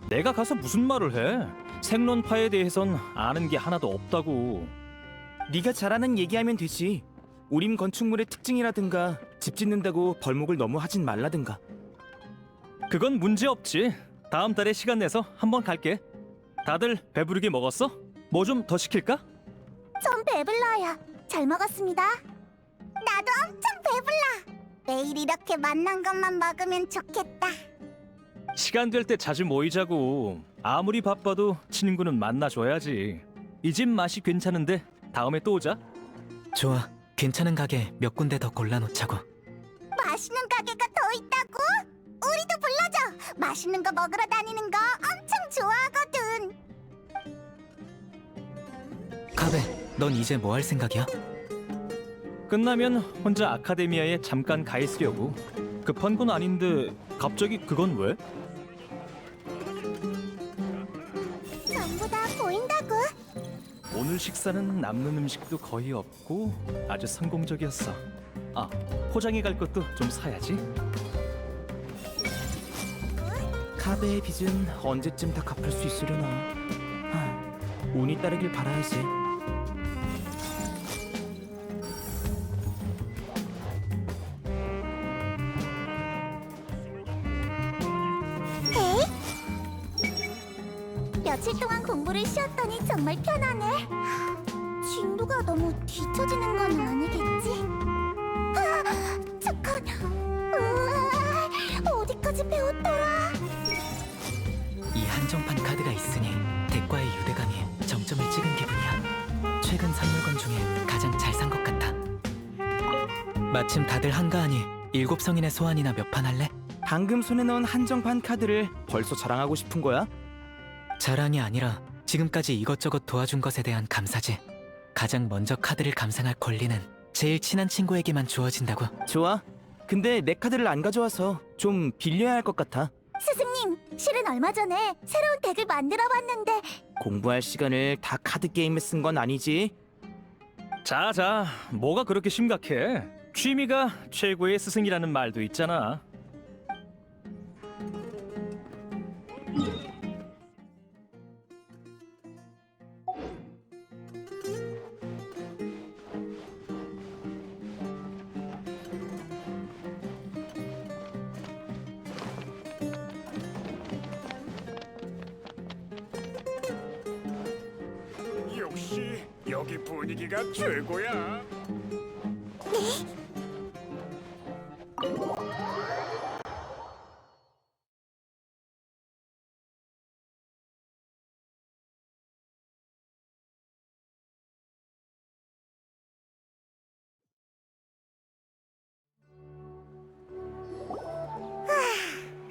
내가 가서 무슨 말을 해? 생론파에 대해선 아는 게 하나도 없다고. 네가 잘하는 얘기하면 되지. 우림 건축물의 특징이라든가 집 짓는다고 벌목을 너무 하진 말라든가. 그건 문제 없지. 다음 달에 시간 내서 한번 갈게. 다들 배부르게 먹었어? 뭐 좀 더 시킬까? 전 배불러요. 잘 먹었습니다. 나도 엄청 배불러. 매일 이렇게 맛난 것만 먹으면 좋겠다. 시간 될 때 자주 모이자고. 아무리 바빠도 친구는 만나줘야지. 이 집 맛이 괜찮은데 다음에 또 오자. 좋아. 괜찮은 가게 몇 군데 더 골라놓자고. 맛있는 가게가 더 있다고? 우리도 불러줘. 맛있는 거 먹으러 다니는 거 엄청 좋아하거든. 카베, 넌 이제 뭐 할 생각이야? 끝나면 혼자 아카데미아에 잠깐 가 있으려고. 급한 건 아닌데 갑자기 그건 왜? 전부 다 보인다고? 오늘 식사는 남는 음식도 거의 없고 아주 성공적이었어. 아, 포장해 갈 것도 좀 사야지. 카베의 빚은 언제쯤 다 갚을 수 있으려나. 운이 따르길 바라야지. 며칠 동안 공부를 쉬었더니 정말 편하네. 진도 연구가 너무 뒤처지는 건 아니겠지? 아, 잠깐. 어디까지 배웠더라? 이 한정판 카드가 있으니 덱과의 유대감이 정점을 찍은 기분이야. 최근 선물건 중에 가장 잘 산 것 같아. 마침 다들 한가하니 7성인의 소환이나 몇 판 할래? 방금 손에 넣은 한정판 카드를 벌써 자랑하고 싶은 거야? 자랑이 아니라 지금까지 이것저것 도와준 것에 대한 감사지. 가장 먼저 카드를 감상할 권리는 제일 친한 친구에게만 주어진다고. 좋아. 근데 내 카드를 안 가져와서 좀 빌려야 할 것 같아. 스승님, 실은 얼마 전에 새로운 덱을 만들어봤는데 공부할 시간을 다 카드 게임에 쓴 건 아니지? 자자, 뭐가 그렇게 심각해? 취미가 최고의 스승이라는 말도 있잖아. 역시 여기 분위기가 최고야.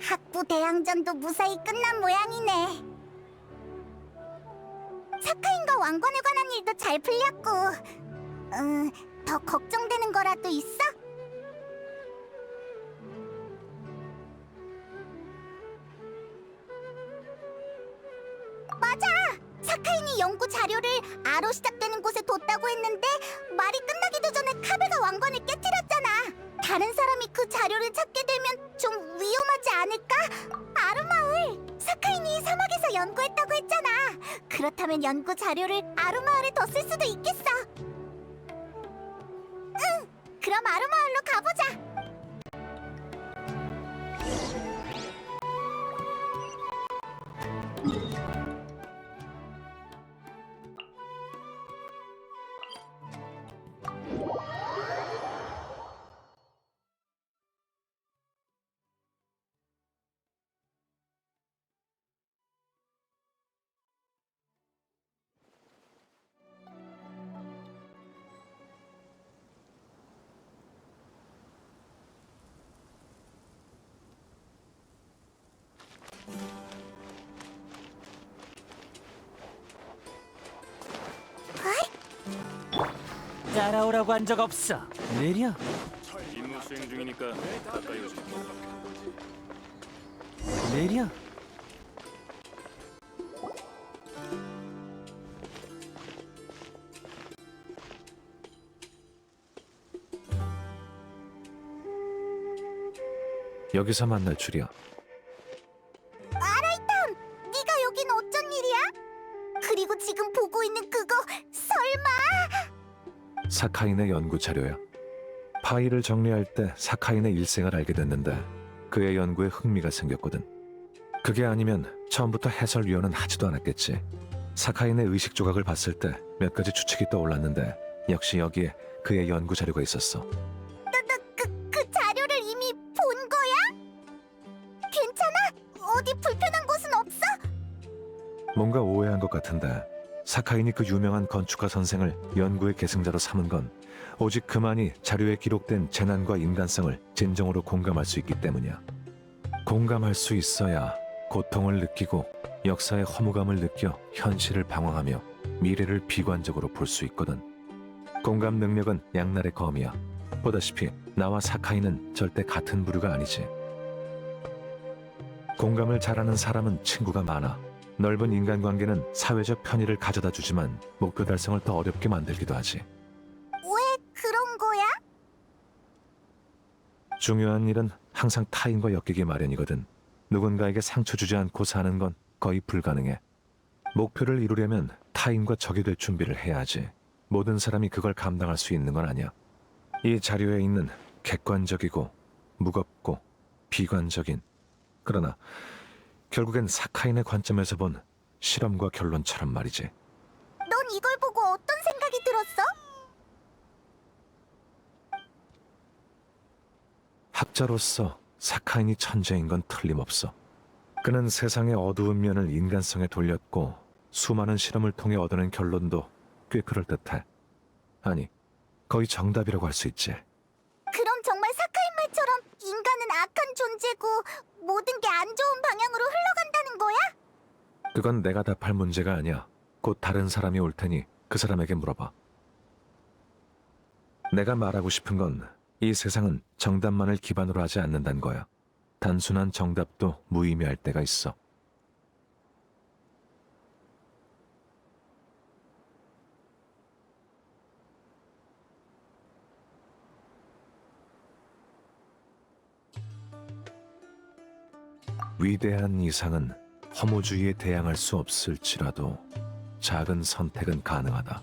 학부 대항전도 무사히 끝난 모양이네. 사카인과 왕관에 관한 일도 잘 풀렸고, 더 걱정되는 거라도 있어? 맞아! 사카인이 연구 자료를 아로 시작되는 곳에 뒀다고 했는데 말이 끝나기도 전에 카베가 왕관을 깨뜨렸잖아. 다른 사람이 그 자료를 찾게 되면 좀 위험하지 않을까? 아루마을! 사카인이 사막에서 연구했다고 했잖아. 그렇다면 연구 자료를 아루마을에 뒀을 수도 있겠어. 응! 그럼 아루마을로 가보자! 따라오라고 한 적 없어. 내려. 임무 수행 중이니까 가까이 오지. 내려. 여기서 만날 줄이야. 아라이탐! 네가 여긴 어쩐 일이야? 그리고 지금 보고 있는 그거 설마? 사카인의 연구 자료야. 파일을 정리할 때 사카인의 일생을 알게 됐는데 그의 연구에 흥미가 생겼거든. 그게 아니면 처음부터 해설위원은 하지도 않았겠지. 사카인의 의식 조각을 봤을 때 몇 가지 추측이 떠올랐는데 역시 여기에 그의 연구 자료가 있었어. 그 자료를 이미 본 거야? 괜찮아? 어디 불편한 곳은 없어? 뭔가 오해한 것 같은데 사카인이 그 유명한 건축가 선생을 연구의 계승자로 삼은 건 오직 그만이 자료에 기록된 재난과 인간성을 진정으로 공감할 수 있기 때문이야. 공감할 수 있어야 고통을 느끼고 역사의 허무감을 느껴 현실을 방황하며 미래를 비관적으로 볼 수 있거든. 공감 능력은 양날의 검이야. 보다시피 나와 사카인은 절대 같은 부류가 아니지. 공감을 잘하는 사람은 친구가 많아. 넓은 인간관계는 사회적 편의를 가져다 주지만 목표 달성을 더 어렵게 만들기도 하지. 왜 그런 거야? 중요한 일은 항상 타인과 엮이기 마련이거든. 누군가에게 상처 주지 않고 사는 건 거의 불가능해. 목표를 이루려면 타인과 적이 될 준비를 해야 하지. 모든 사람이 그걸 감당할 수 있는 건 아니야. 이 자료에 있는 객관적이고 무겁고 비관적인, 그러나 결국엔 사카인의 관점에서 본 실험과 결론처럼 말이지. 넌 이걸 보고 어떤 생각이 들었어? 학자로서 사카인이 천재인 건 틀림없어. 그는 세상의 어두운 면을 인간성에 돌렸고 수많은 실험을 통해 얻어낸 결론도 꽤 그럴듯해. 아니, 거의 정답이라고 할 수 있지. 그럼 정말 사카인 말처럼 인간은 악한 존재고 모든 게 안 좋은 방향으로 흘러간다는 거야? 그건 내가 답할 문제가 아니야. 곧 다른 사람이 올 테니 그 사람에게 물어봐. 내가 말하고 싶은 건 이 세상은 정답만을 기반으로 하지 않는다는 거야. 단순한 정답도 무의미할 때가 있어. 위대한 이상은 허무주의에 대항할 수 없을지라도 작은 선택은 가능하다.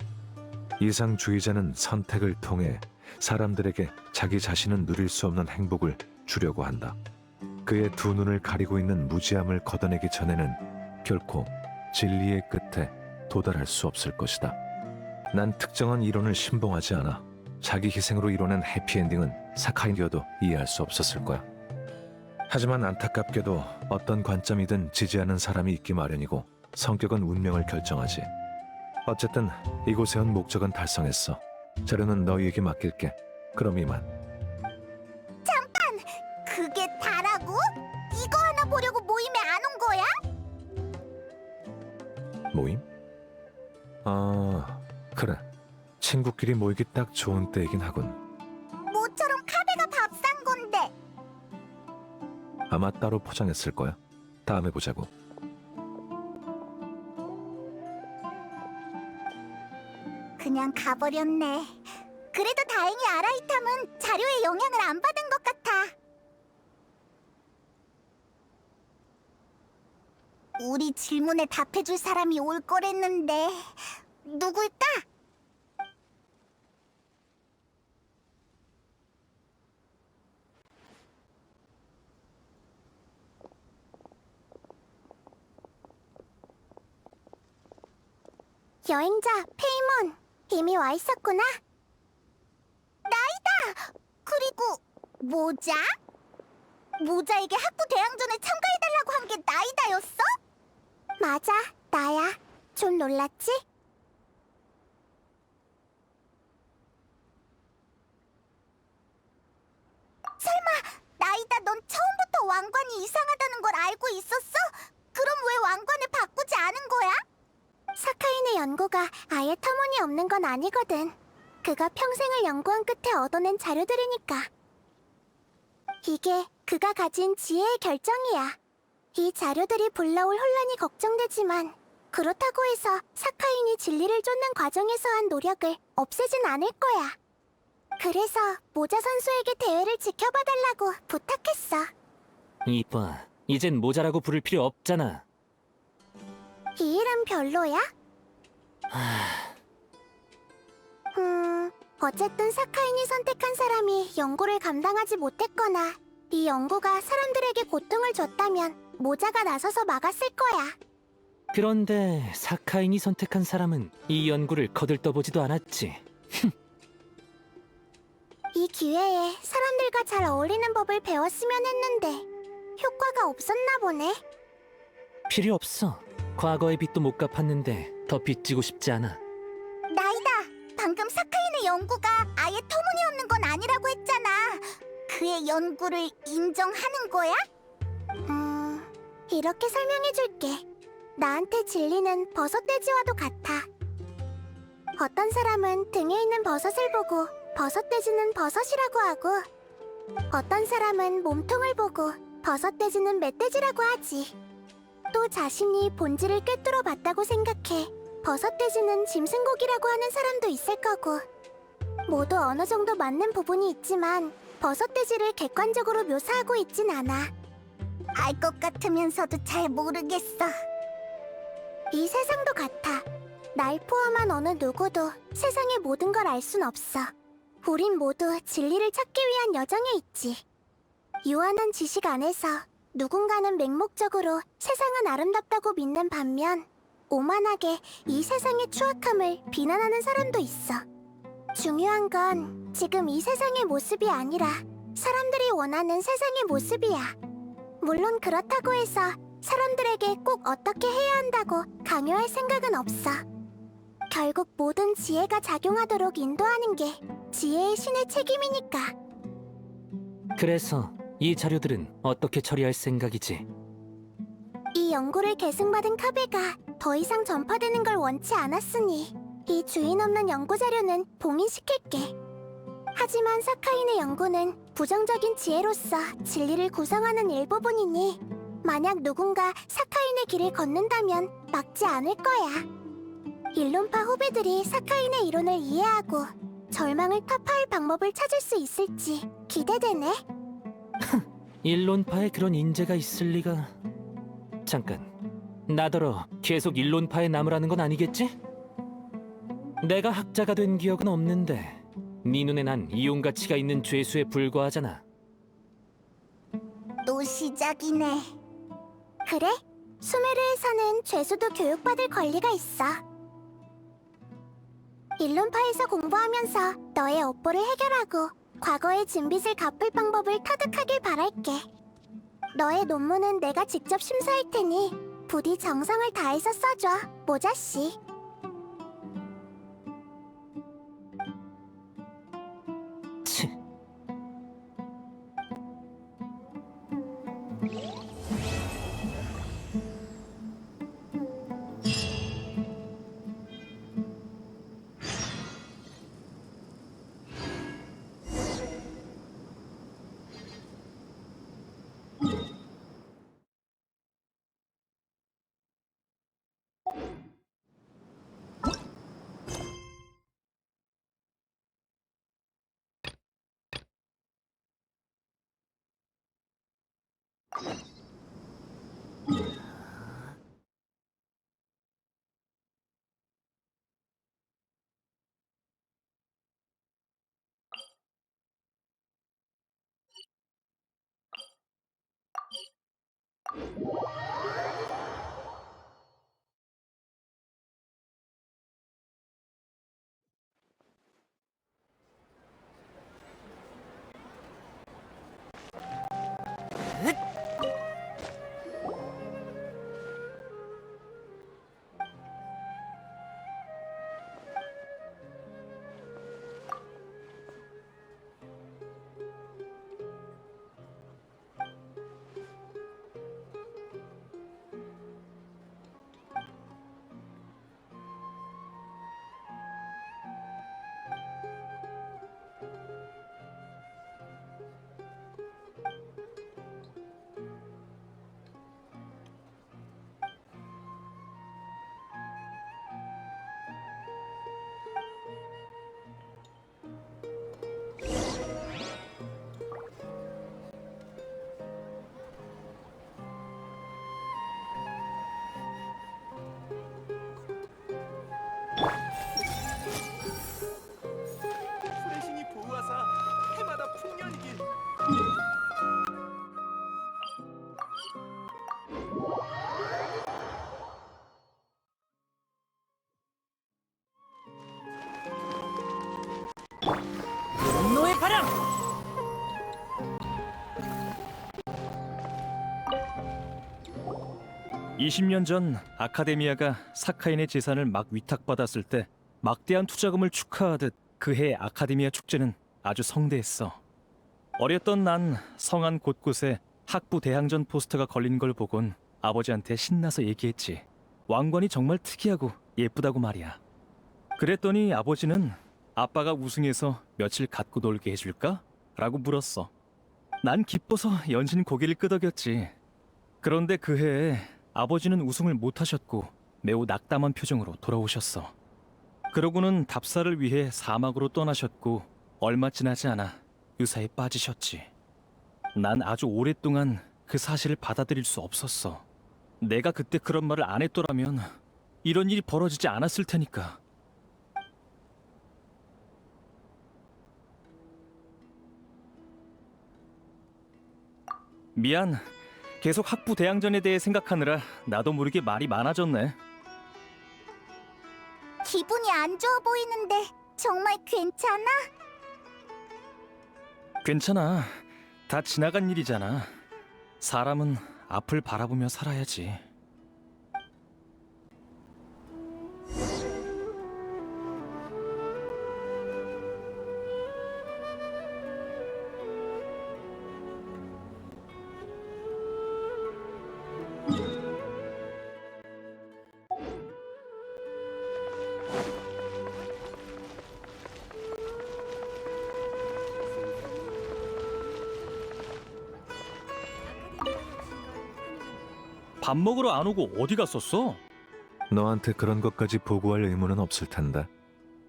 이상주의자는 선택을 통해 사람들에게 자기 자신은 누릴 수 없는 행복을 주려고 한다. 그의 두 눈을 가리고 있는 무지함을 걷어내기 전에는 결코 진리의 끝에 도달할 수 없을 것이다. 난 특정한 이론을 신봉하지 않아. 자기 희생으로 이뤄낸 해피엔딩은 사카인이어도 이해할 수 없었을 거야. 하지만 안타깝게도 어떤 관점이든 지지하는 사람이 있기 마련이고 성격은 운명을 결정하지. 어쨌든 이곳에 온 목적은 달성했어. 자료는 너희에게 맡길게. 그럼 이만. 잠깐! 그게 다라고? 이거 하나 보려고 모임에 안 온 거야? 모임? 아, 그래. 친구끼리 모이기 딱 좋은 때이긴 하군. 모처럼 카베가 밥 산 건데. 아마 따로 포장했을 거야. 다음에 보자고. 그냥 가버렸네. 그래도 다행히 아라이탐은 자료에 영향을 안 받은 것 같아. 우리 질문에 답해줄 사람이 올 거랬는데 누굴까? 여행자 페이몬, 이미 와 있었구나. 나이다! 그리고 모자? 모자에게 학부 대항전에 참가해달라고 한 게 나이다였어? 맞아, 나야. 좀 놀랐지? 설마 나이다, 넌 처음부터 왕관이 이상하다는 걸 알고 있었어? 그럼 왜 왕관을 바꾸지 않은 거야? 사카인의 연구가 아예 터무니없는 건 아니거든. 그가 평생을 연구한 끝에 얻어낸 자료들이니까. 이게 그가 가진 지혜의 결정이야. 이 자료들이 불러올 혼란이 걱정되지만 그렇다고 해서 사카인이 진리를 쫓는 과정에서 한 노력을 없애진 않을 거야. 그래서 모자 선수에게 대회를 지켜봐달라고 부탁했어. 이봐, 이젠 모자라고 부를 필요 없잖아. 이 이름 별로야? 어쨌든 사카인이 선택한 사람이 연구를 감당하지 못했거나 이 연구가 사람들에게 고통을 줬다면 모자가 나서서 막았을 거야. 그런데 사카인이 선택한 사람은 이 연구를 거들떠보지도 않았지. 이 기회에 사람들과 잘 어울리는 법을 배웠으면 했는데 효과가 없었나 보네. 필요 없어. 과거의 빚도 못 갚았는데 더 빚지고 싶지 않아. 나이다! 방금 사카인의 연구가 아예 터무니없는 건 아니라고 했잖아. 그의 연구를 인정하는 거야? 이렇게 설명해줄게. 나한테 진리는 버섯돼지와도 같아. 어떤 사람은 등에 있는 버섯을 보고 버섯돼지는 버섯이라고 하고, 어떤 사람은 몸통을 보고 버섯돼지는 멧돼지라고 하지. 또 자신이 본질을 꿰뚫어 봤다고 생각해 버섯돼지는 짐승고기라고 하는 사람도 있을 거고, 모두 어느 정도 맞는 부분이 있지만 버섯돼지를 객관적으로 묘사하고 있진 않아. 알 것 같으면서도 잘 모르겠어. 이 세상도 같아. 날 포함한 어느 누구도 세상의 모든 걸 알 순 없어. 우린 모두 진리를 찾기 위한 여정에 있지. 유한한 지식 안에서 누군가는 맹목적으로 세상은 아름답다고 믿는 반면 오만하게 이 세상의 추악함을 비난하는 사람도 있어. 중요한 건 지금 이 세상의 모습이 아니라 사람들이 원하는 세상의 모습이야. 물론 그렇다고 해서 사람들에게 꼭 어떻게 해야 한다고 강요할 생각은 없어. 결국 모든 지혜가 작용하도록 인도하는 게 지혜의 신의 책임이니까. 그래서 이 자료들은 어떻게 처리할 생각이지? 이 연구를 계승받은 카베가 더 이상 전파되는 걸 원치 않았으니 이 주인 없는 연구 자료는 봉인시킬게. 하지만 사카인의 연구는 부정적인 지혜로서 진리를 구성하는 일부분이니 만약 누군가 사카인의 길을 걷는다면 막지 않을 거야. 일론파 후배들이 사카인의 이론을 이해하고 절망을 타파할 방법을 찾을 수 있을지 기대되네. 일론파에 그런 인재가 있을 리가... 잠깐, 나더러 계속 일론파에 남으라는 건 아니겠지? 내가 학자가 된 기억은 없는데 네 눈에 난 이용 가치가 있는 죄수에 불과하잖아. 또 시작이네. 그래? 수메르에서는 죄수도 교육받을 권리가 있어. 일론파에서 공부하면서 너의 업보를 해결하고 과거의 진빚을 갚을 방법을 터득하길 바랄게. 너의 논문은 내가 직접 심사할 테니 부디 정성을 다해서 써줘, 모자씨. 치. 수레신이 보호하사 해마다 풍년이길. 분노의 바람! (20년) 전 아카데미아가 사카인의 재산을 막 위탁받았을 때 막대한 투자금을 축하하듯 그해 아카데미아 축제는 아주 성대했어. 어렸던 난 성안 곳곳에 학부 대항전 포스터가 걸린 걸 보곤 아버지한테 신나서 얘기했지. 왕관이 정말 특이하고 예쁘다고 말이야. 그랬더니 아버지는 아빠가 우승해서 며칠 갖고 놀게 해줄까? 라고 물었어. 난 기뻐서 연신 고개를 끄덕였지. 그런데 그 해에 아버지는 우승을 못하셨고 매우 낙담한 표정으로 돌아오셨어. 그러고는 답사를 위해 사막으로 떠나셨고 얼마 지나지 않아 유사에 빠지셨지. 난 아주 오랫동안 그 사실을 받아들일 수 없었어. 내가 그때 그런 말을 안 했더라면 이런 일이 벌어지지 않았을 테니까. 미안. 계속 학부 대항전에 대해 생각하느라 나도 모르게 말이 많아졌네. 기분이 안 좋아 보이는데 정말 괜찮아? 괜찮아. 다 지나간 일이잖아. 사람은 앞을 바라보며 살아야지. 밥 먹으러 안 오고 어디 갔었어? 너한테 그런 것까지 보고할 의무는 없을 텐데.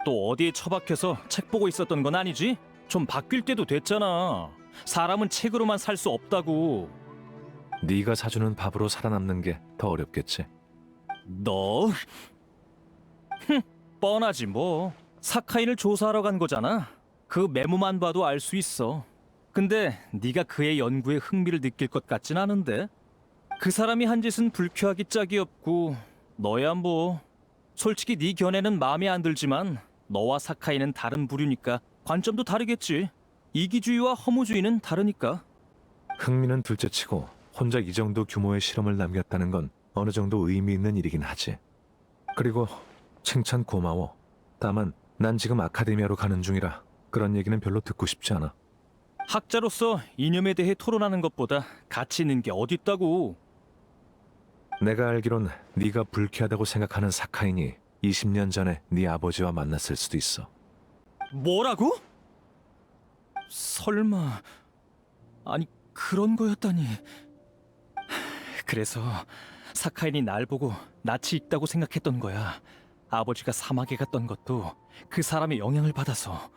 또 어디에 처박혀서 책 보고 있었던 건 아니지? 좀 바뀔 때도 됐잖아. 사람은 책으로만 살 수 없다고. 네가 사주는 밥으로 살아남는 게 더 어렵겠지. 너? 뻔하지 뭐. 사카인을 조사하러 간 거잖아. 그 메모만 봐도 알 수 있어. 근데 네가 그의 연구에 흥미를 느낄 것 같진 않은데? 그 사람이 한 짓은 불쾌하기 짝이 없고 너야 뭐. 솔직히 네 견해는 마음에 안 들지만 너와 사카이는 다른 부류니까 관점도 다르겠지. 이기주의와 허무주의는 다르니까. 흥미는 둘째치고 혼자 이 정도 규모의 실험을 남겼다는 건 어느 정도 의미 있는 일이긴 하지. 그리고 칭찬 고마워. 다만 난 지금 아카데미아로 가는 중이라 그런 얘기는 별로 듣고 싶지 않아. 학자로서 이념에 대해 토론하는 것보다 가치 있는 게 어디 있다고. 내가 알기론 네가 불쾌하다고 생각하는 사카인이 20년 전에 네 아버지와 만났을 수도 있어. 뭐라고? 설마... 아니 그런 거였다니. 그래서 사카인이 날 보고 낯이 익다고 생각했던 거야. 아버지가 사막에 갔던 것도 그 사람의 영향을 받아서.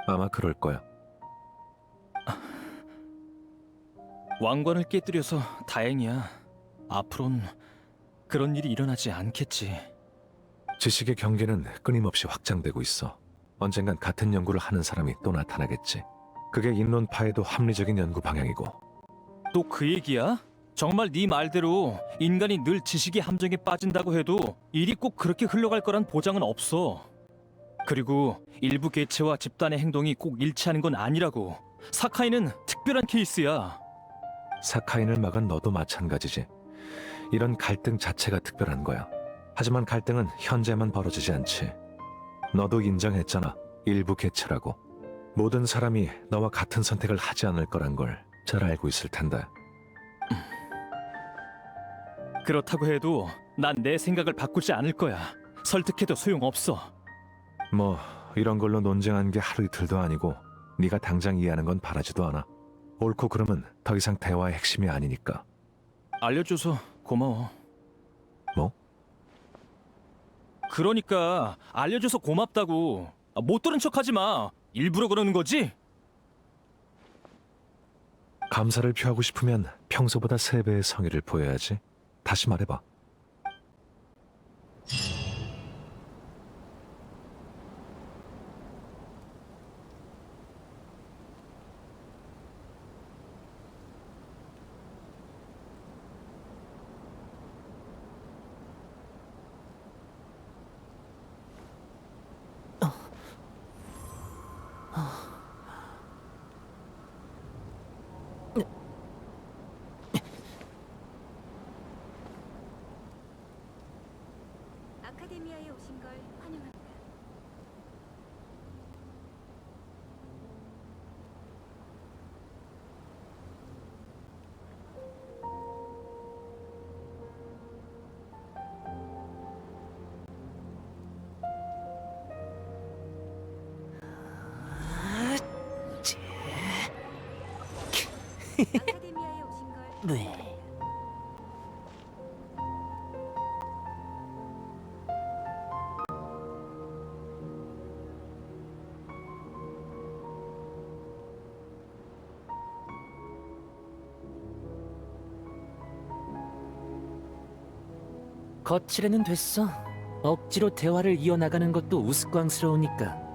아마 그럴 거야. 왕관을 깨뜨려서 다행이야. 앞으론 그런 일이 일어나지 않겠지. 지식의 경계는 끊임없이 확장되고 있어. 언젠간 같은 연구를 하는 사람이 또 나타나겠지. 그게 인론파에도 합리적인 연구 방향이고. 또 그 얘기야? 정말 네 말대로 인간이 늘 지식의 함정에 빠진다고 해도 일이 꼭 그렇게 흘러갈 거란 보장은 없어. 그리고 일부 개체와 집단의 행동이 꼭 일치하는 건 아니라고. 사카이는 특별한 케이스야. 사카인을 막은 너도 마찬가지지. 이런 갈등 자체가 특별한 거야. 하지만 갈등은 현재만 벌어지지 않지. 너도 인정했잖아. 일부 개체라고. 모든 사람이 너와 같은 선택을 하지 않을 거란 걸 잘 알고 있을 텐데. 그렇다고 해도 난 내 생각을 바꾸지 않을 거야. 설득해도 소용없어. 뭐 이런 걸로 논쟁한 게 하루 이틀도 아니고 네가 당장 이해하는 건 바라지도 않아. 옳고 그름은 더 이상 대화의 핵심이 아니니까. 알려줘서 고마워. 뭐? 그러니까 알려줘서 고맙다고. 못 들은 척하지 마. 일부러 그러는 거지? 감사를 표하고 싶으면 평소보다 3배의 성의를 보여야지. 다시 말해봐. 아카데미아에 오신 걸 환영합니다. 아카데미아에 오신 걸 네. 거칠에는 됐어. 억지로 대화를 이어나가는 것도 우스꽝스러우니까